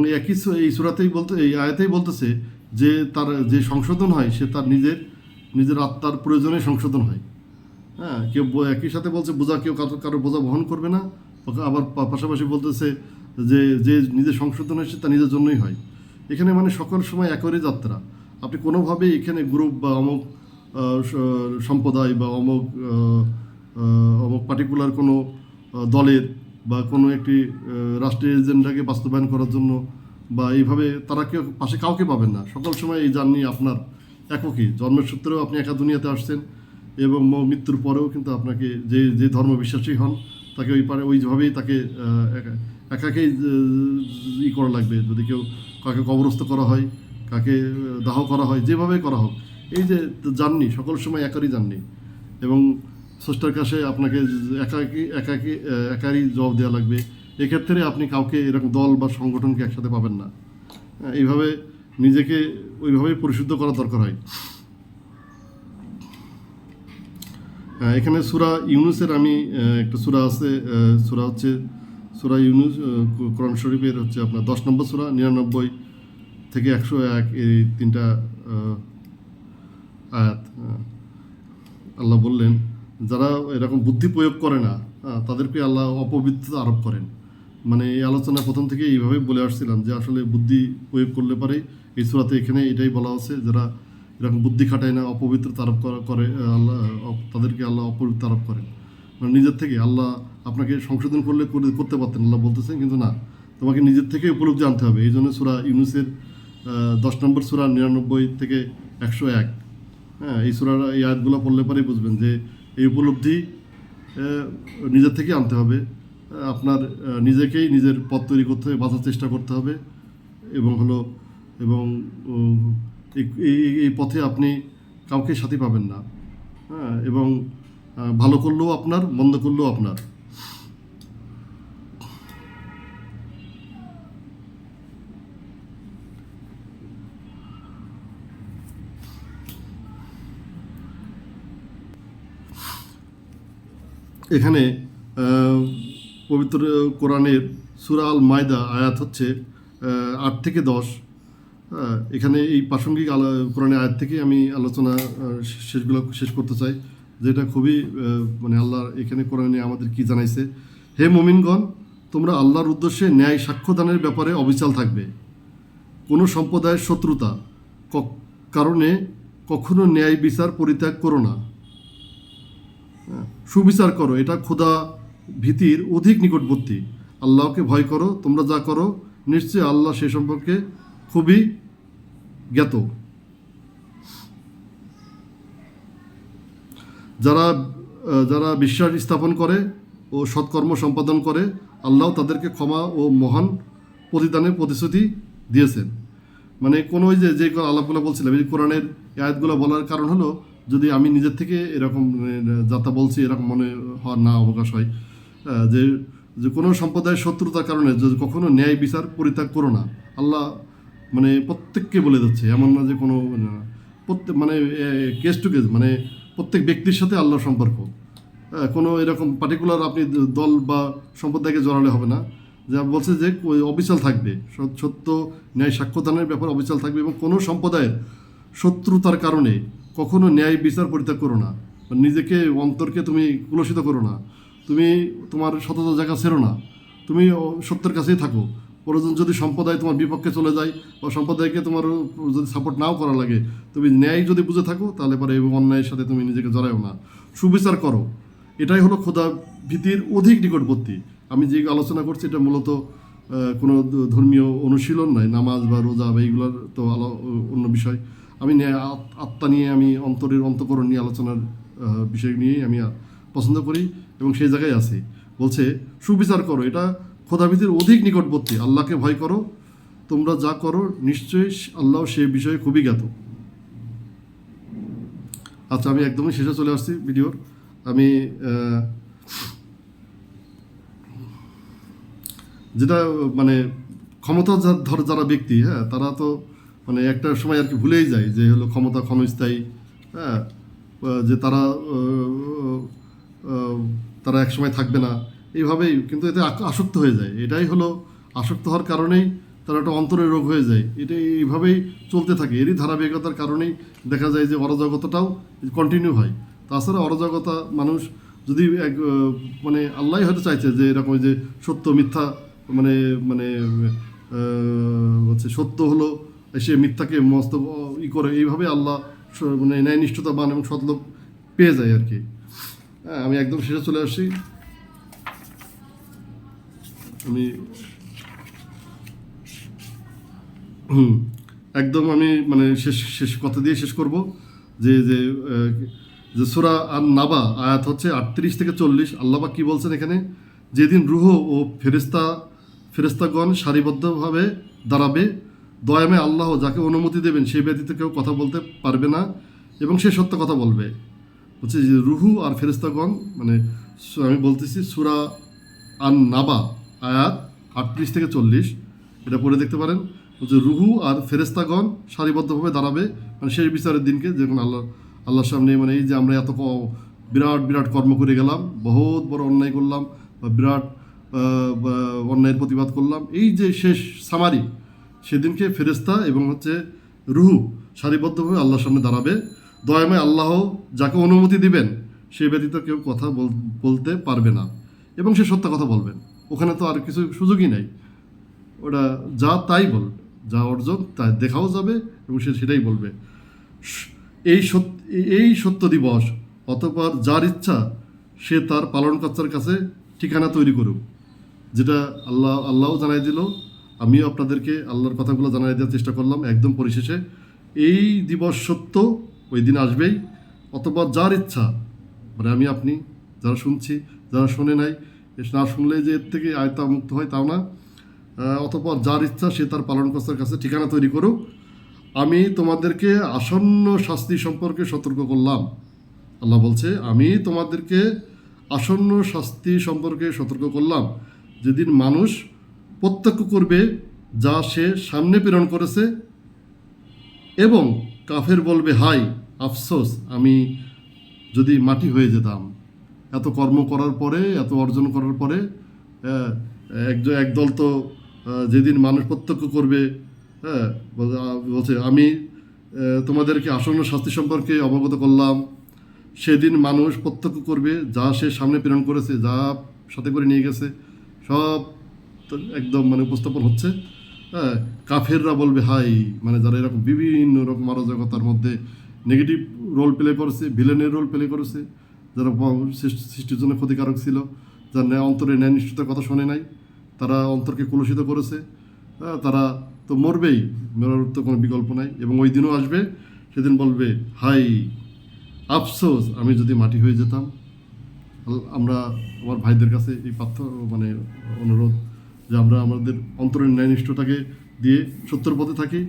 এই সূরাতেই এই আয়াতেই বলতেছে যে তার যে সংশোধন হয় সে তার নিজের আত্মার প্রয়োজনে সংশোধন হয়। হ্যাঁ, কেউ একই সাথে বলছে কেউ কারো বোঝা বহন করবে না, আবার পাশাপাশি বলতেছে যে নিজের সংশোধন হয়েছে তা নিজের জন্যই হয়। এখানে মানে সকল সময় একই যাত্রা। আপনি কোনোভাবেই এখানে গ্রুপ বা অমুক সম্প্রদায় বা অমুক পার্টিকুলার কোনো দলের বা কোনো একটি রাষ্ট্রীয় এজেন্ডাকে বাস্তবায়ন করার জন্য বা এইভাবে তারা পাশে কাউকে পাবেন না। সকল সময় এই জার্নি আপনার একই। জন্মের সূত্রেও আপনি একা দুনিয়াতে আসছেন এবং মৃত্যুর পরেও কিন্তু আপনাকে যে ধর্ম বিশ্বাসী হন তাকে ওইভাবেই তাকে একাকেই করা লাগবে। যদি কাকে কবরস্থ করা হয়, কাকে দাহ করা হয়, যেভাবে করা হোক, এই যে জার্নি সকল সময় একারই জার্নি। এবং স্রষ্টার কাছে আপনাকে একারই জবাব দেওয়া লাগবে। এক্ষেত্রে আপনি কাউকে এরকম দল বা সংগঠনকে একসাথে পাবেন না। এইভাবে নিজেকে ওইভাবেই পরিশুদ্ধ করা দরকার হয়। এখানে সূরা ইউনুসের আমি একটা সূরা আছে, সূরা ইউনুস, কোরআন শরীফের হচ্ছে আপনার 10 নম্বর সূরা, 99 থেকে 101 এই 3টা আয়াত। আল্লাহ বললেন, যারা এরকম বুদ্ধি প্রয়োগ করে না তাদেরকে আল্লাহ অপবিত্রতা আরোপ করেন। মানে এই আলোচনা প্রথম থেকে এইভাবেই বলে আসছিলাম যে আসলে বুদ্ধি প্রয়োগ করলে পারে এই সূরাতে এখানে এটাই বলা আছে, যারা এরকম বুদ্ধি খাটায় না, অপবিত্রতা আরোপ করে আল্লাহ, তাদেরকে আল্লাহ অপবিত্র আরোপ করেন। মানে নিজের থেকে আল্লাহ আপনাকে সংশোধন করতে পারতেন, আল্লাহ বলতেছেন, কিন্তু না, তোমাকে নিজের থেকে উপলব্ধি আনতে হবে। এই জন্য সূরা ইউনুসের 10 নম্বর সূরা 99 থেকে 101, হ্যাঁ, এই আয়াতগুলো পড়লে পরেই বুঝবেন যে এই উপলব্ধি নিজের থেকে আনতে হবে। আপনার নিজেকেই নিজের পথ তৈরি করতে হবে, বাঁচার চেষ্টা করতে হবে। এবং এই পথে আপনি কাউকে সাথী পাবেন না। হ্যাঁ, এবং ভালো করলেও আপনার, মন্দ করলেও আপনার। এখানে পবিত্র কোরআনের সূরা আল মায়দা আয়াত হচ্ছে 8 থেকে 10। এখানে এই প্রাসঙ্গিক কোরআনের আয়াত থেকে আমি আলোচনা শেষ করতে চাই, যেটা খুবই মানে আল্লাহ এখানে কোরআনে আমাদের কি জানাইছে। হে মুমিনগণ, তোমরা আল্লাহর উদ্দেশ্যে ন্যায় সাক্ষ্যদানের ব্যাপারে অবিচল থাকবে। কোনো সম্প্রদায়ের শত্রুতা কারণে কখনো ন্যায় বিচার পরিত্যাগ করো না, সুবিচার করো, এটা খোদা ভীতির অধিক নিকটবর্তী। আল্লাহকে ভয় করো, তোমরা যা করো নিশ্চয়ই আল্লাহ সে সম্পর্কে খুবই জ্ঞাত। যারা বিশ্বাস স্থাপন করে ও সৎকর্ম সম্পাদন করে, আল্লাহ তাদেরকে ক্ষমা ও মহান প্রতিদানের প্রতিশ্রুতি দিয়েছেন। মানে কোনো ওই যে আলাপগুলো বলছিলাম, এই কোরআনের আয়াতগুলো বলার কারণ হলো, যদি আমি নিজের থেকে এরকম যাতা বলছি এরকম মনে হওয়ার না অবকাশ হয়, যে কোনো সম্প্রদায়ের শত্রুতার কারণে যদি কখনো ন্যায় বিচার পরিত্যাগ করো না। আল্লাহ মানে প্রত্যেককে বলে দিচ্ছে, এমন না যে কোনো মানে কেস টু কেস, মানে প্রত্যেক ব্যক্তির সাথে আল্লাহর সম্পর্ক। কোনো এরকম পার্টিকুলার আপনি দল বা সম্প্রদায়কে জড়ালে হবে না। যা বলছে যে অবিচল থাকবে, সত্য ন্যায় সাক্ষ্যদানের ব্যাপারে অবিচল থাকবে, এবং কোনো সম্প্রদায়ের শত্রুতার কারণে কখনো ন্যায় বিচার পরিত্যাগ করো না। নিজেকে, অন্তরকে তুমি কুলসিত করো না, তুমি তোমার সততা জায়গা ছেড়ো না, তুমি সত্যের কাছেই থাকো। প্রয়োজন যদি সম্প্রদায় তোমার বিপক্ষে চলে যায় বা সম্প্রদায়কে তোমার যদি সাপোর্ট নাও করা লাগে, তুমি ন্যায় যদি বুঝে থাকো তাহলে পরে এবং অন্যায়ের সাথে তুমি নিজেকে জড়াও না, সুবিচার করো। এটাই হলো খোদা ভীতির অধিক নিকটবর্তী। আমি যে আলোচনা করছি এটা মূলত কোনো ধর্মীয় অনুশীলন নয়, নামাজ বা রোজা বা এইগুলোর তো অন্য বিষয়। আমি আত্মা নিয়ে, আমি অন্তকরণ নিয়ে আলোচনার বিষয় নিয়েই আমি পছন্দ করি এবং সেই জায়গায় আছি। বলছে সুবিচার করো, এটা খোদাভীতির অধিক নিকটবর্তী। আল্লাহকে ভয় করো, তোমরা যা করো নিশ্চয়ই আল্লাহ সে বিষয়ে খুবই জ্ঞাত। আচ্ছা, আমি একদমই শেষে চলে আসছি ভিডিওর। আমি যেটা মানে ক্ষমতা যারা ব্যক্তি, হ্যাঁ, তারা তো মানে একটা সময় আর কি ভুলেই যায় যে হলো ক্ষমতা ক্ষণস্থায়ী, হ্যাঁ, যে তারা এক সময় থাকবে না, এইভাবেই কিন্তু এতে আসক্ত হয়ে যায়। এটাই হলো আসক্ত হওয়ার কারণেই তারা একটা অন্তরের রোগ হয়ে যায়। এটা এইভাবেই চলতে থাকে। এরই ধারাবাহিকতার কারণেই দেখা যায় যে অরাজকতাটাও কন্টিনিউ হয়। তাছাড়া অরাজকতা মানুষ যদি মানে আল্লাহ হয়তো চাইছে যে এরকম যে সত্য মিথ্যা মানে মানে হচ্ছে সত্য হলো সে মিথ্যাকে মস্ত করে, এইভাবে আল্লাহ মানে ন্যায়নিষ্ঠতাবান এবং সৎলোক পেয়ে যায় আর কি। হ্যাঁ, আমি একদম শেষে চলে আসি। আমি একদম আমি মানে শেষ কথা দিয়ে শেষ করব যে যে যে সূরা আন-নাবা আয়াত হচ্ছে 38 থেকে 40। আল্লাহ পাক কি বলছেন এখানে? যেদিন রূহ ও ফেরেশতাগণ সারিবদ্ধভাবে দাঁড়াবে, দয়ামে আল্লাহ যাকে অনুমতি দেবেন সে ব্যতীত কেউ কথা বলতে পারবে না এবং সে সত্য কথা বলবে। হচ্ছে যে রুহু আর ফেরেশতাগণ, মানে আমি বলতেছি সূরা আন-নাবা আয়াত 38 থেকে 40, এটা পড়ে দেখতে পারেন। হচ্ছে রুহু আর ফেরেশতাগণ সারিবদ্ধভাবে দাঁড়াবে, মানে শেষ বিচারের দিনকে, যখন আল্লাহর সামনে, মানে এই যে আমরা এত বিরাট বিরাট কর্ম করে গেলাম, বহুত বড় অন্যায় করলাম বা বিরাট অন্যায়ের প্রতিবাদ করলাম, এই যে শেষ সামারি, সেদিনকে ফেরেশতা এবং হচ্ছে রুহু সারিবদ্ধভাবে আল্লাহর সামনে দাঁড়াবে। দয়াময় আল্লাহ যাকে অনুমতি দিবেন সে ব্যতীত কেউ কথা বলতে পারবে না এবং সে সত্য কথা বলবেন। ওখানে তো আর কিছু সুযোগই নাই, ওটা যা তাই বলবে, যা অর্জন তাই দেখাও যাবে এবং সে সেটাই বলবে। এই সত্য দিবস, অতঃপর যার ইচ্ছা সে তার পালনকর্তার কাছে ঠিকানা তৈরি করুক। যেটা আল্লাহও জানাই দিল, আমিও আপনাদেরকে আল্লাহর কথাগুলো জানাই দেওয়ার চেষ্টা করলাম একদম পরিশেষে। এই দিবস সত্য, ওই দিন আসবেই। অতঃপর যার ইচ্ছা, মানে আমি আপনি যারা শুনছি, যারা শোনে নাই, না শুনলে যে এর থেকে আয়তা মুক্ত হয় তাও না। অতঃপর যার ইচ্ছা সে তার পালনকর্তার কাছে ঠিকানা তৈরি করুক। আমি তোমাদেরকে আসন্ন শাস্তি সম্পর্কে সতর্ক করলাম। আল্লাহ বলছে, আমি তোমাদেরকে আসন্ন শাস্তি সম্পর্কে সতর্ক করলাম, যেদিন মানুষ প্রত্যক্ষ করবে যা সে সামনে প্রেরণ করেছে এবং কাফের বলবে, হায় আফসোস, আমি যদি মাটি হয়ে যেতাম। এত কর্ম করার পরে, এত অর্জন করার পরে একদল তো যেদিন মানুষ প্রত্যক্ষ করবে, হ্যাঁ, বলছে আমি তোমাদেরকে আসন্ন শাস্তি সম্পর্কে অবগত করলাম, সেদিন মানুষ প্রত্যক্ষ করবে যা সে সামনে প্রেরণ করেছে, যা সাথে করে নিয়ে গেছে, সব একদম মানে উপস্থাপন হচ্ছে। হ্যাঁ, কাফেররা বলবে হাই, মানে যারা এরকম বিভিন্ন রকম অরাজকতার মধ্যে নেগেটিভ রোল প্লে করেছে, ভিলেনের রোল প্লে করেছে, যারা সৃষ্টির জন্য ক্ষতিকারক ছিল, যারা অন্তরে ন্যায়নিষ্ঠতার কথা শোনে নাই, তারা অন্তরকে কলুষিত করেছে, তারা তো মরবেই, মরার তো কোনো বিকল্প নাই। এবং ওই দিনও আসবে, সেদিন বলবে, হাই আফসোস, আমি যদি মাটি হয়ে যেতাম। আমরা আমার ভাইদের কাছে এই মানে অনুরোধ যে আমরা আমাদের অন্তরের ন্যায়নিষ্ঠতাকে দিয়ে সত্যের পথে থাকি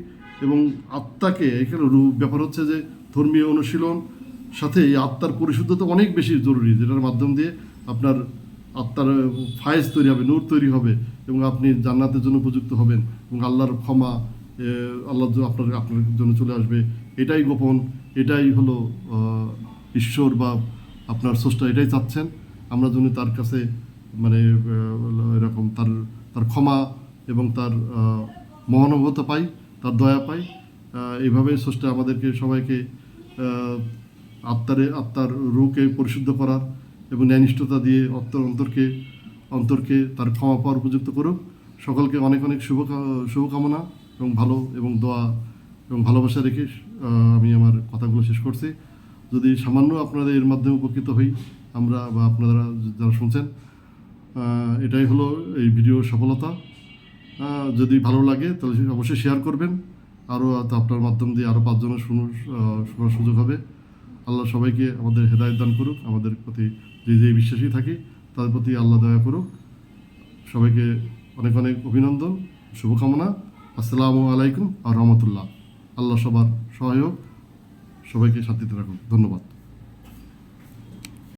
এবং আত্মাকে, এখানে ব্যাপার হচ্ছে যে ধর্মীয় অনুশীলন সাথে এই আত্মার পরিশুদ্ধতা অনেক বেশি জরুরি, যেটার মাধ্যম দিয়ে আপনার আত্মার ফায়েজ তৈরি হবে, নূর তৈরি হবে এবং আপনি জান্নাতের জন্য উপযুক্ত হবেন এবং আল্লাহর ক্ষমা, আল্লাহ আপনার জন্য চলে আসবে। এটাই গোপন, এটাই হলো ঈশ্বর বা আপনার স্রষ্টা এটাই চাচ্ছেন আমরা যেন তার কাছে মানে এরকম তার ক্ষমা এবং তার মহানুভবতা পাই, তার দয়া পাই। এইভাবে স্রষ্টা আমাদেরকে সবাইকে আত্মার রূহকে পরিশুদ্ধ করার এবং ন্যায়নিষ্ঠতা দিয়ে অন্তরকে তার ক্ষমা পাওয়ার উপযুক্ত করুক। সকলকে অনেক অনেক শুভকামনা এবং ভালো এবং দোয়া এবং ভালোবাসা রেখে আমি আমার কথাগুলো শেষ করছি। যদি সামান্য আপনাদের এর মাধ্যমে উপকৃত হই আমরা বা আপনারা যারা শুনছেন, এটাই হলো এই ভিডিওর সফলতা। যদি ভালো লাগে তাহলে অবশ্যই শেয়ার করবেন, আরও আপনার মাধ্যম দিয়ে আরও 5 জনের শোনার সুযোগ হবে। আল্লাহ সবাইকে আমাদের হেদায়েত দান করুক, আমাদের প্রতি যে বিশ্বাসী থাকি তাদের প্রতি আল্লাহ দয়া করুক। সবাইকে অনেক অনেক অভিনন্দন, শুভকামনা। আসসালামু আলাইকুম আর রহমতুল্লাহ। আল্লাহ সবার সহায়ক, সবাইকে শান্তিতে রাখুন। ধন্যবাদ।